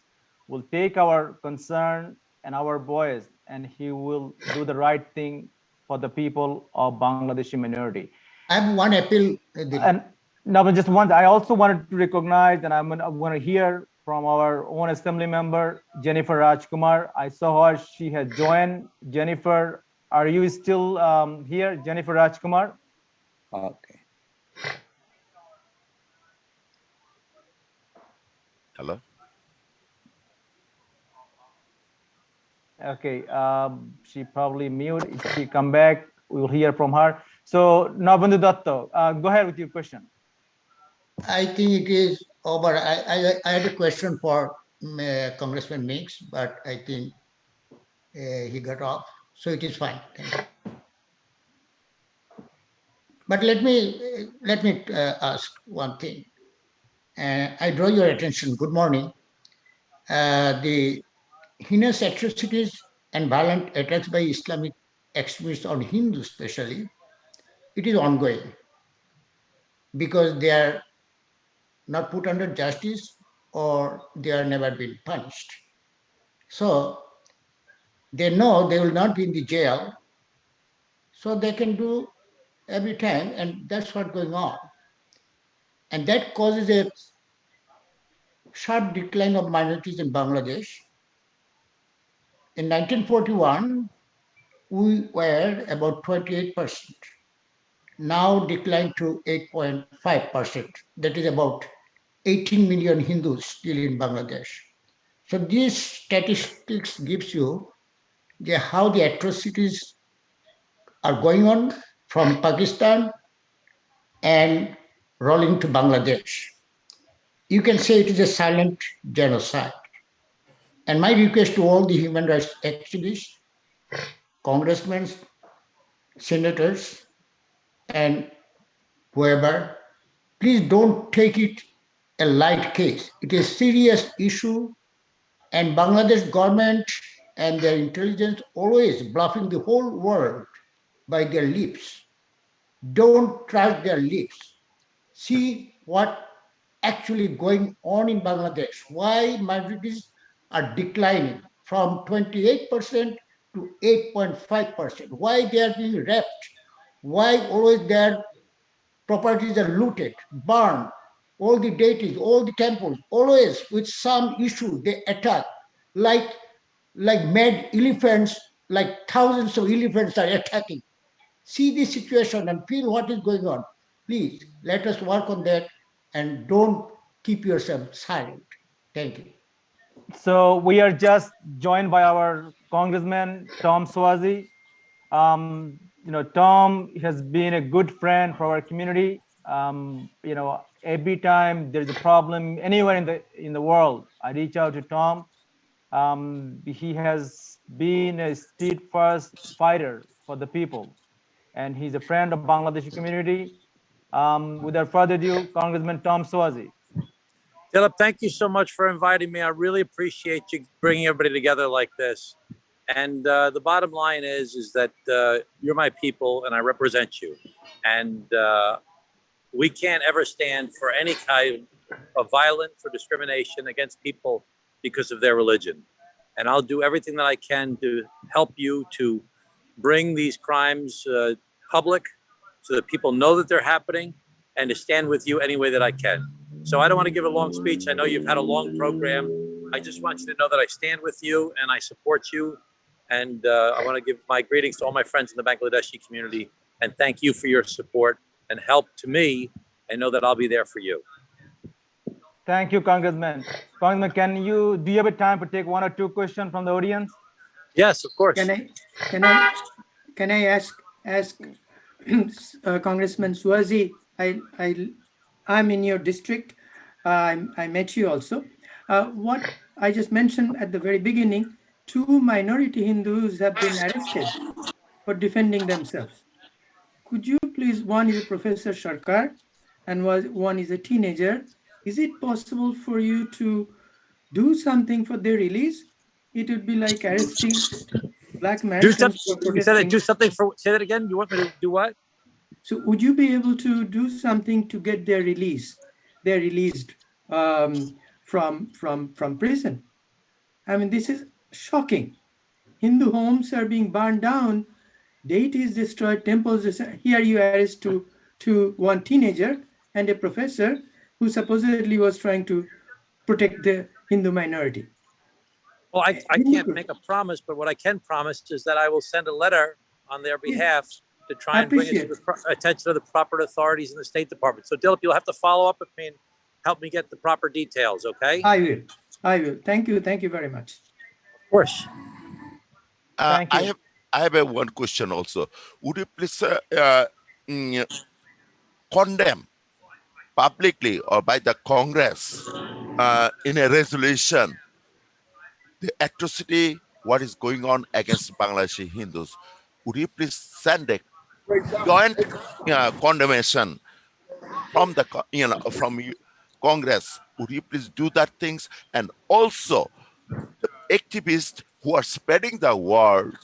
will take our concern and our voice, and he will do the right thing for the people of Bangladeshi minority. I have one appeal. And now, just one, I also wanted to recognize, and I'm going to hear from our own assembly member, Jennifer Rajkumar. I saw her, she has joined. Jennifer, are you still here, Jennifer Rajkumar? Okay. Hello? Okay, she probably mute. If she come back, we will hear from her. So, Nabandu Datto, go ahead with your question. I think it is over. I had a question for Congressman Mix, but I think he got off, so it is fine. Thank you. But let me ask one thing. I draw your attention. Good morning. The heinous atrocities and violent attacks by Islamic extremists on Hindus, especially, it is ongoing because they are not put under justice or they are never been punished. So they know they will not be in the jail, so they can do every time, and that's what's going on. And that causes a sharp decline of minorities in Bangladesh. In 1941, we were about 28%, now declined to 8.5%. That is about 18 million Hindus still in Bangladesh. So these statistics gives you how the atrocities are going on from Pakistan and rolling to Bangladesh. You can say it is a silent genocide. And my request to all the human rights activists, congressmen, senators, and whoever, please don't take it a light case. It is a serious issue, and Bangladesh government and their intelligence always bluffing the whole world by their lips. Don't trust their lips. See what actually going on in Bangladesh? Why minorities are declining from 28% to 8.5%? Why they are being raped? Why always their properties are looted, burned? All the deities, all the temples, always with some issue they attack, like mad elephants, like thousands of elephants are attacking. See the situation and feel what is going on. Please let us work on that and don't keep yourself silent. Thank you. So we are just joined by our Congressman Tom Swazi. Tom has been a good friend for our community. Every time there's a problem anywhere in the world, I reach out to Tom. He has been a steadfast fighter for the people, and he's a friend of Bangladeshi community. Without further ado, Congressman Tom Swazi. Dilip, thank you so much for inviting me. I really appreciate you bringing everybody together like this. And the bottom line is that you're my people and I represent you. And we can't ever stand for any kind of violence or discrimination against people because of their religion. And I'll do everything that I can to help you to bring these crimes public so that people know that they're happening and to stand with you any way that I can. So I don't want to give a long speech. I know you've had a long program. I just want you to know that I stand with you and I support you. And I want to give my greetings to all my friends in the Bangladeshi community and thank you for your support and help to me and know that I'll be there for you. Thank you, Congressman. Congressman, do you have a time to take one or two questions from the audience? Yes, of course. Can I ask Congressman Swazi? I'm in your district. I met you also. What I just mentioned at the very beginning, 2 minority Hindus have been arrested for defending themselves. Could you please, one is a Professor Sarkar and one is a teenager. Is it possible for you to do something for their release? It would be like arresting black merchants for protesting. Do something for, say that again? You want me to do what? So would you be able to do something to get their release? They're released from prison. I mean, this is shocking. Hindu homes are being burned down, deities destroyed, temples destroyed. Here you arrest to one teenager and a professor who supposedly was trying to protect the Hindu minority. Well, I can't make a promise, but what I can promise is that I will send a letter on their behalf to try and bring it to the attention of the proper authorities in the State Department. So, Dilip, you'll have to follow up with me and help me get the proper details, okay? I will. Thank you very much. Of course. Thank you. I have one question also. Would you please condemn publicly or by the Congress in a resolution the atrocity what is going on against Bangladeshi Hindus? Would you please send a joint condemnation from the from Congress? Would you please do that things? And also the activists who are spreading the word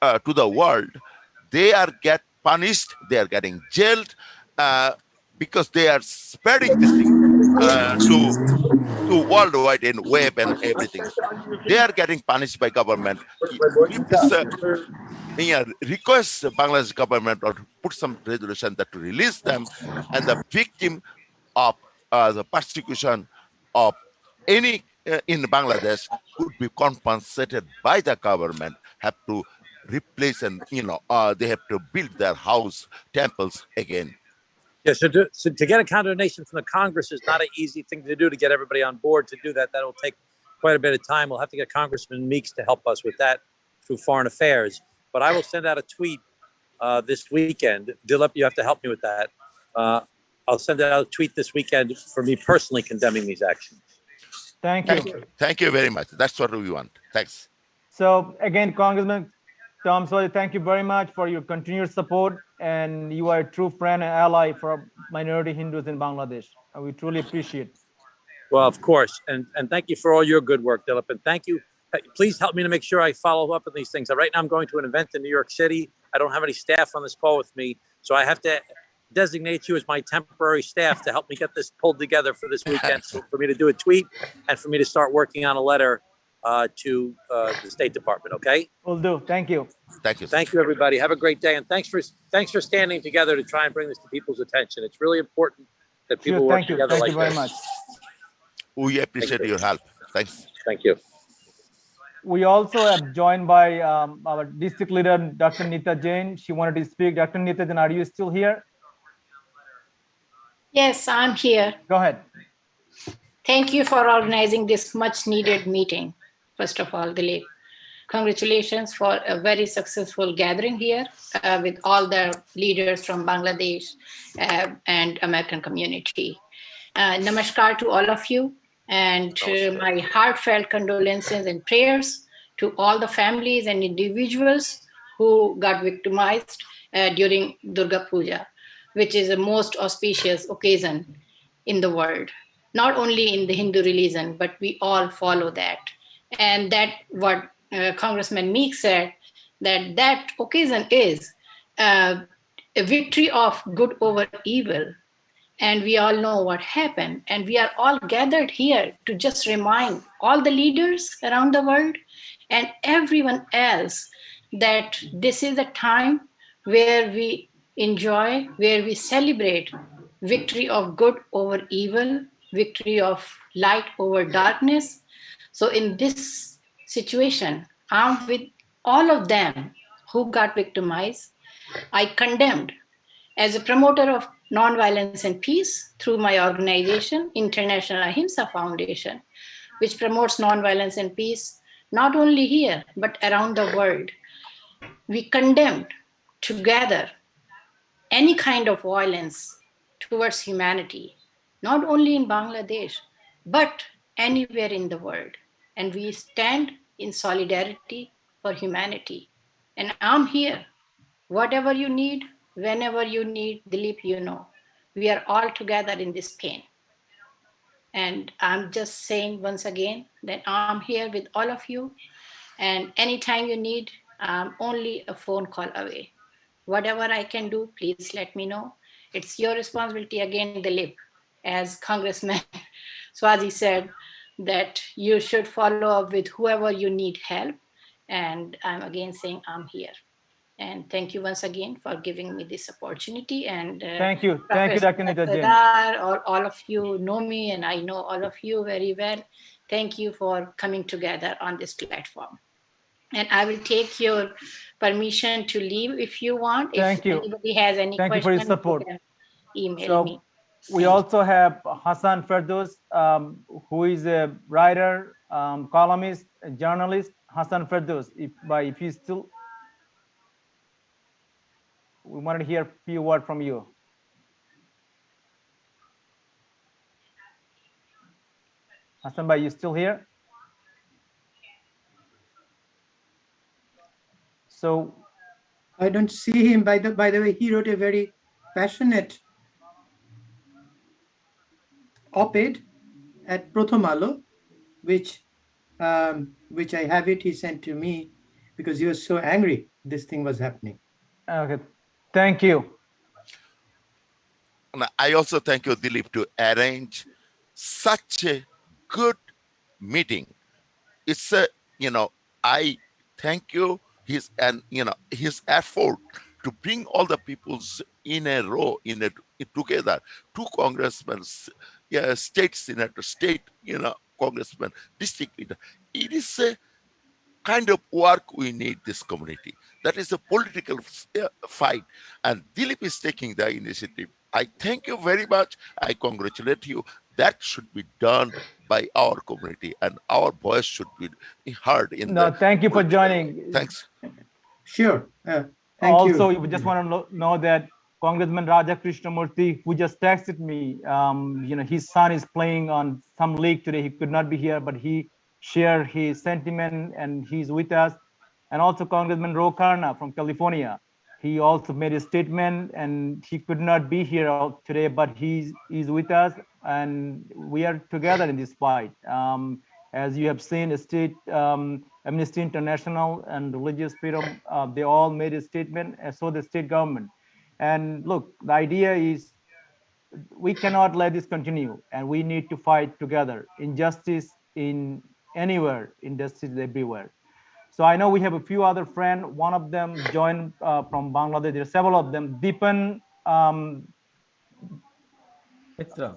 to the world, they are get punished, they are getting jailed because they are spreading this thing to worldwide in web and everything. They are getting punished by government. Request the Bangladesh government or put some resolution that to release them, and the victim of the persecution of any in Bangladesh could be compensated by the government, have to replace and they have to build their house, temples again. Yeah, so to get a condemnation from the Congress is not an easy thing to do, to get everybody on board to do that. That'll take quite a bit of time. We'll have to get Congressman Meeks to help us with that through Foreign Affairs. But I will send out a tweet this weekend. Dilip, you have to help me with that. I'll send out a tweet this weekend for me personally condemning these actions. Thank you. Thank you very much. That's what we want. Thanks. So again, Congressman Tom Swazi, thank you very much for your continued support, and you are a true friend and ally for minority Hindus in Bangladesh. And we truly appreciate it. Well, of course. And thank you for all your good work, Dilip. And thank you. Please help me to make sure I follow up on these things. Right now, I'm going to an event in New York City. I don't have any staff on this call with me. So I have to designate you as my temporary staff to help me get this pulled together for this weekend, for me to do a tweet and for me to start working on a letter to the State Department. Okay. Will do. Thank you. Thank you. Thank you, everybody. Have a great day, and thanks for standing together to try and bring this to people's attention. It's really important that people work together Thank like you very this. much. We appreciate your help. Thanks. Thank you. We also have joined by our district leader, Dr. Nita Jain. She wanted to speak. Dr. Nita Jain, are you still here? Yes, I'm here. Go ahead. Thank you for organizing this much needed meeting. First of all, Dilip, congratulations for a very successful gathering here with all the leaders from Bangladesh and American community. Namaskar to all of you, and my heartfelt condolences and prayers to all the families and individuals who got victimized during Durga Puja, which is the most auspicious occasion in the world. Not only in the Hindu religion, but we all follow that. And that what Congressman Meek said, that occasion is a victory of good over evil. And we all know what happened. And we are all gathered here to just remind all the leaders around the world and everyone else that this is a time where we enjoy, where we celebrate victory of good over evil, victory of light over darkness. So in this situation, I'm with all of them who got victimized. I condemned as a promoter of nonviolence and peace through my organization, International Ahimsa Foundation, which promotes nonviolence and peace not only here, but around the world. We condemned together any kind of violence towards humanity, not only in Bangladesh, but anywhere in the world. And we stand in solidarity for humanity. And I'm here. Whatever you need, whenever you need, Dilip, you know, we are all together in this pain. And I'm just saying once again that I'm here with all of you. And anytime you need, I'm only a phone call away. Whatever I can do, please let me know. It's your responsibility again, Dilip, as Congressman Swazi said, that you should follow up with whoever you need help. And I'm again saying I'm here. And thank you once again for giving me this opportunity. And thank you, Dr. Nita Jain. All of you know me, and I know all of you very well. Thank you for coming together on this platform. And I will take your permission to leave if you want. Thank you. Anybody has any Thank you for your support. Email me. We also have Hassan Ferdous, who is a writer, columnist, a journalist. Hassan Ferdous, if you still, we wanted to hear a few words from you. Hassan, are you still here? So I don't see him. By the way, he wrote a very passionate op-ed at Prothom Alo, which I have it. He sent to me because he was so angry this thing was happening. Okay, thank you. And I also thank you, Dilip, to arrange such a good meeting. It's a, I thank you his effort to bring all the peoples in a row, together, two congressmen, state senator, state, congressman, district leader. It is a kind of work we need this community. That is a political fight. And Dilip is taking the initiative. I thank you very much. I congratulate you. That should be done by our community, and our voice should be heard in thank you for joining. Thanks. Sure. Thank also, you. we just want to know that Congressman Raja Krishnamurthy, who just texted me, his son is playing on some league today. He could not be here, but he shared his sentiment and he's with us. And also Congressman Rokarna from California. He also made a statement and he could not be here today, but he's with us and we are together in this fight. As you have seen, state Amnesty International and Religious Freedom, they all made a statement, and so the state government. And look, the idea is we cannot let this continue, and we need to fight together. Injustice in anywhere, injustice everywhere. So I know we have a few other friends. One of them joined from Bangladesh. There are several of them. Deepan, Mitra.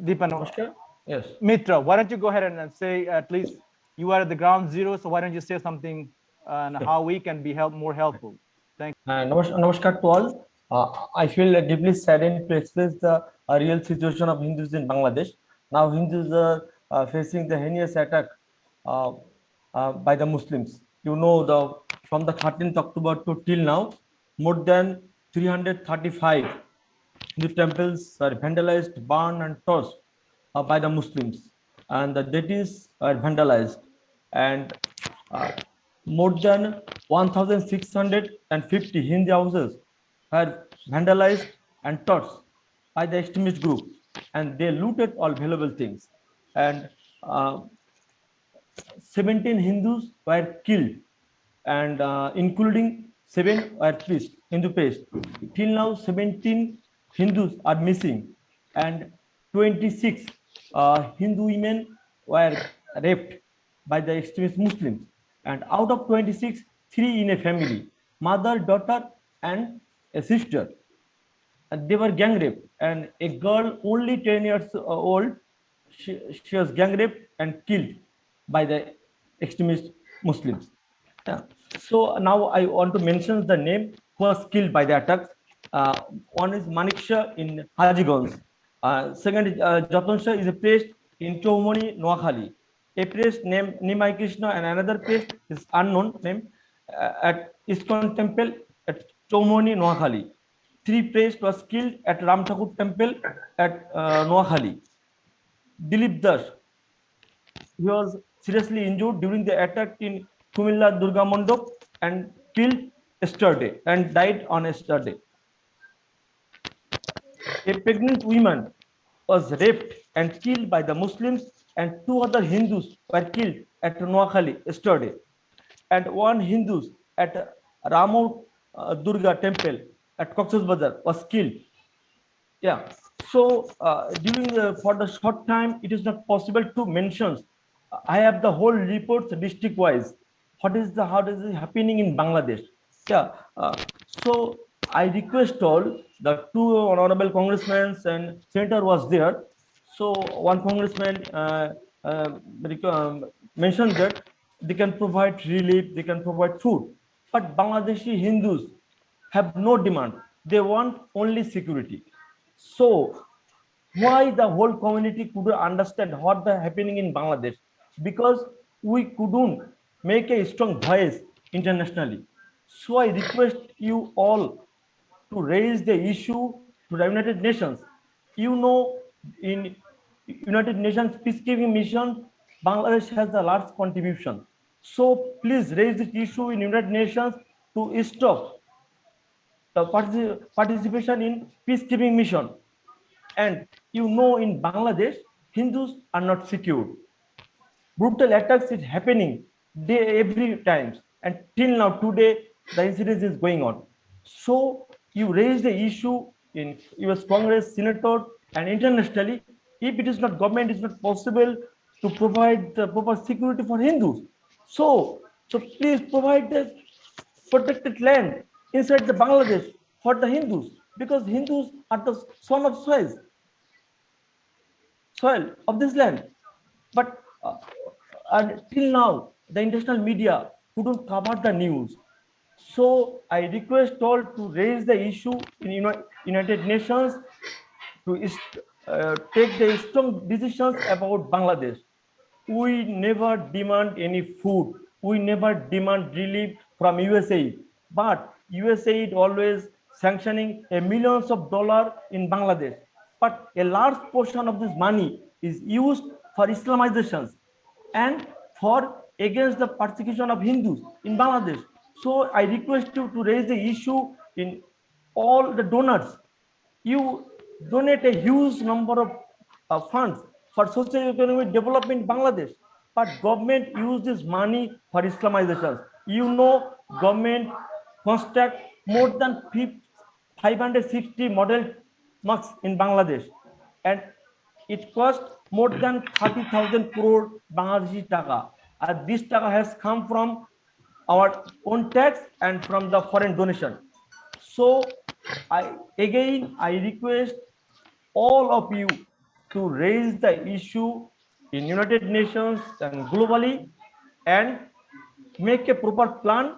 Deepan, Yes. Mitra, why don't you go ahead and say, at least you are at the ground zero, so why don't you say something on how we can be more helpful? Thank you. Namaskar to all. I feel deeply saddened to express the real situation of Hindus in Bangladesh. Now Hindus are facing the heinous attack by the Muslims. You know, from the 13th October to till now, more than 335 Hindu temples are vandalized, burned, and torched by the Muslims, and the deities are vandalized, and more than 1,650 Hindu houses are vandalized and torched by the extremist group, and they looted all valuable things, and 17 Hindus were killed, and including 7 were priests, Hindu priests. Till now, 17 Hindus are missing, and 26 Hindu women were raped by the extremist Muslims. And out of 26, 3 in a family, mother, daughter, and a sister. And they were gang raped, and a girl only 10 years old, she was gang raped and killed by the extremist Muslims. Yeah. So now I want to mention the name who was killed by the attacks. One is Maniksha in Hajigons. Second is Jatan Shah is a priest in Choumoni, Noakhali. A priest named Nimai Krishna and another priest is unknown name at ISKCON temple at Choumoni, Noakhali. 3 priests was killed at Ram Thakur temple at Noakhali. Dilip Das, he was seriously injured during the attack in Kumilla Durga Mandap and killed yesterday and died on yesterday. A pregnant woman was raped and killed by the Muslims, and 2 other Hindus were killed at Noakhali yesterday, and 1 Hindu at Ramo Durga temple at Cox's Bazar was killed. Yeah. So for the short time, it is not possible to mention. I have the whole reports district wise. How is it happening in Bangladesh? Yeah. So I request all the 2 honorable congressmen and senator was there. So one congressman mentioned that they can provide relief, they can provide food, but Bangladeshi Hindus have no demand. They want only security. So why the whole community couldn't understand what the happening in Bangladesh? Because we couldn't make a strong voice internationally. So I request you all to raise the issue to the United Nations. You know, in United Nations peacekeeping mission, Bangladesh has a large contribution. So please raise this issue in United Nations to stop the participation in peacekeeping mission. And you know, in Bangladesh, Hindus are not secure. Brutal attacks is happening every time, and till now today the incident is going on. So you raise the issue in US Congress, Senator, and internationally. If it is not government, it's not possible to provide the proper security for Hindus. So please provide the protected land inside the Bangladesh for the Hindus, because Hindus are the son of soil of this land. But until now, the international media couldn't cover the news. So I request all to raise the issue in United Nations to take the strong decisions about Bangladesh. We never demand any food. We never demand relief from USA. But USA is always sanctioning millions of dollars in Bangladesh. But a large portion of this money is used for Islamizations and for against the persecution of Hindus in Bangladesh. So I request you to raise the issue in all the donors. You donate a huge number of funds for socio-economic development in Bangladesh, but government use this money for Islamization. You know, government construct more than 560 model mosques in Bangladesh, and it cost more than 30,000 crore Bangladeshi taka. And this taka has come from our own tax and from the foreign donation. So I request all of you to raise the issue in United Nations and globally, and make a proper plan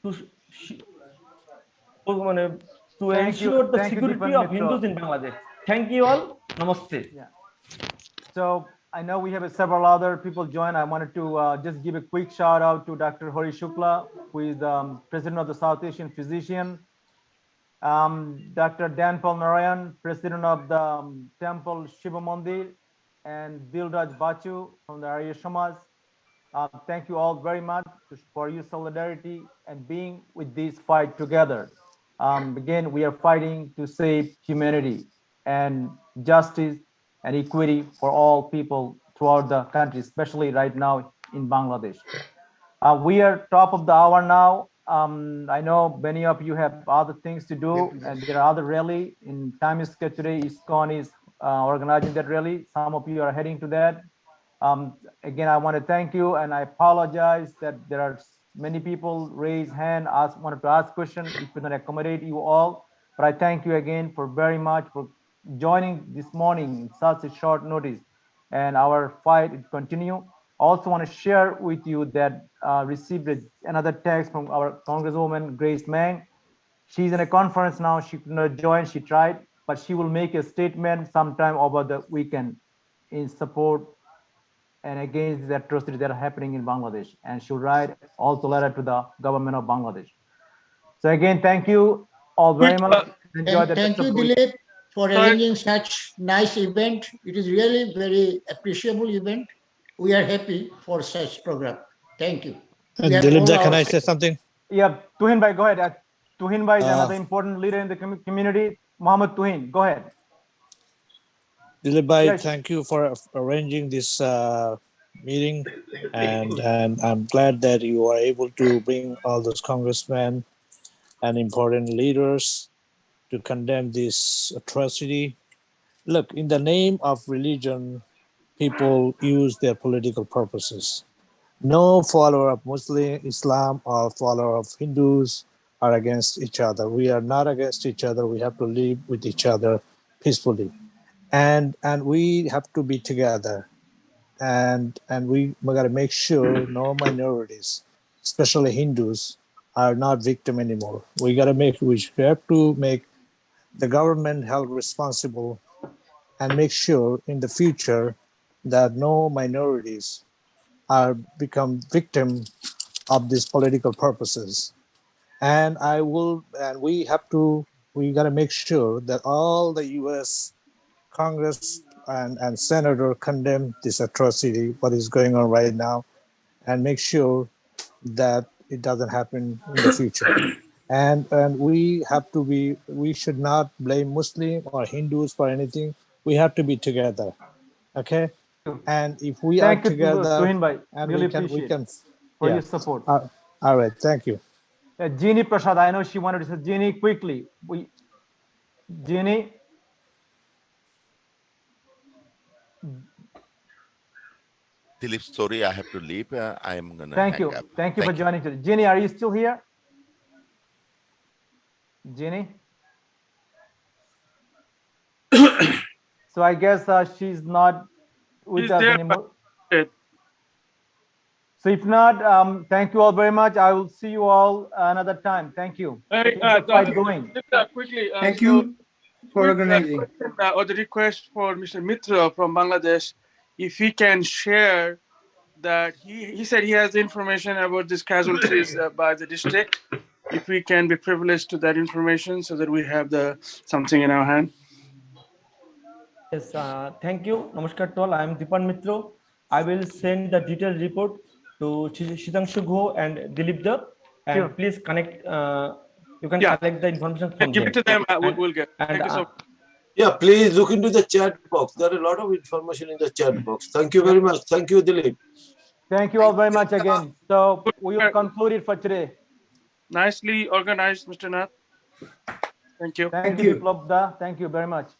to ensure the security of Hindus in Bangladesh. Thank you all. Namaste. Yeah. So I know we have several other people join. I wanted to just give a quick shout out to Dr. Hari Shukla, who is the president of the South Asian Physician. Dr. Danpal Narayan, president of the Temple Shiva Mandir, and Dilraj Bachu from the Arya Samaj. Thank you all very much for your solidarity and being with this fight together. Again, we are fighting to save humanity and justice and equity for all people throughout the country, especially right now in Bangladesh. We are top of the hour now. I know many of you have other things to do, and there are other rally in Times Square today. ISKCON is organizing that rally. Some of you are heading to that. Again, I want to thank you, and I apologize that there are many people raise hand, wanted to ask questions. We could not accommodate you all, but I thank you again for very much for joining this morning in such a short notice, and our fight will continue. Also want to share with you that received another text from our Congresswoman Grace Meng. She's in a conference now. She could not join. She tried, but she will make a statement sometime over the weekend in support and against the atrocities that are happening in Bangladesh. And she'll write also letter to the government of Bangladesh. So again, thank you all very much. Enjoy the Thank you, Dilip, for arranging such nice event. It is really very appreciable event. We are happy for such program. Thank you. Dilip, can I say something? Yeah, Tuhin Bhai, go ahead. Tuhin Bhai is another important leader in the community. Mohammed Tuhin, go ahead. Dilip Bhai, thank you for arranging this meeting, and I'm glad that you are able to bring all those congressmen and important leaders to condemn this atrocity. Look, in the name of religion, people use their political purposes. No follower of Muslim, Islam, or follower of Hindus are against each other. We are not against each other. We have to live with each other peacefully. And we have to be together, and we got to make sure no minorities, especially Hindus, are not victim anymore. We have to make the government held responsible and make sure in the future that no minorities are become victim of these political purposes. And we got to make sure that all the U.S. Congress and Senator condemn this atrocity, what is going on right now, and make sure that it doesn't happen in the future. And we should not blame Muslim or Hindus for anything. We have to be together. Okay? And if we are together, and really we can for your support. All right, thank you. Jeannie Prasad, I know she wanted to say, Jeannie, quickly. Jeannie. Dilip, sorry, I have to leave. I am gonna Thank you. hang up. Thank you for joining today. Jeannie, are you still here? Jeannie? So I guess she's not with us anymore. So if not, thank you all very much. I will see you all another time. Thank you. Hey, going. Quickly, Thank you for organizing. Or the request for Mr. Mitra from Bangladesh, if he can share that he said he has information about these casualties by the district. If we can be privileged to that information so that we have something in our hand. Yes, thank you. Namaskar to all. I am Dipan Mitra. I will send the detailed report to Shitangshu Gho and Dilip Da, and please connect. You can collect the information from Give it to them. We'll get. Thank you so much. Yeah, please look into the chat box. There are a lot of information in the chat box. Thank you very much. Thank you, Dilip. Thank you all very much again. So we will conclude it for today. Nicely organized, Mr. Nath. Thank you. Thank you, Biplab Da. Thank you very much.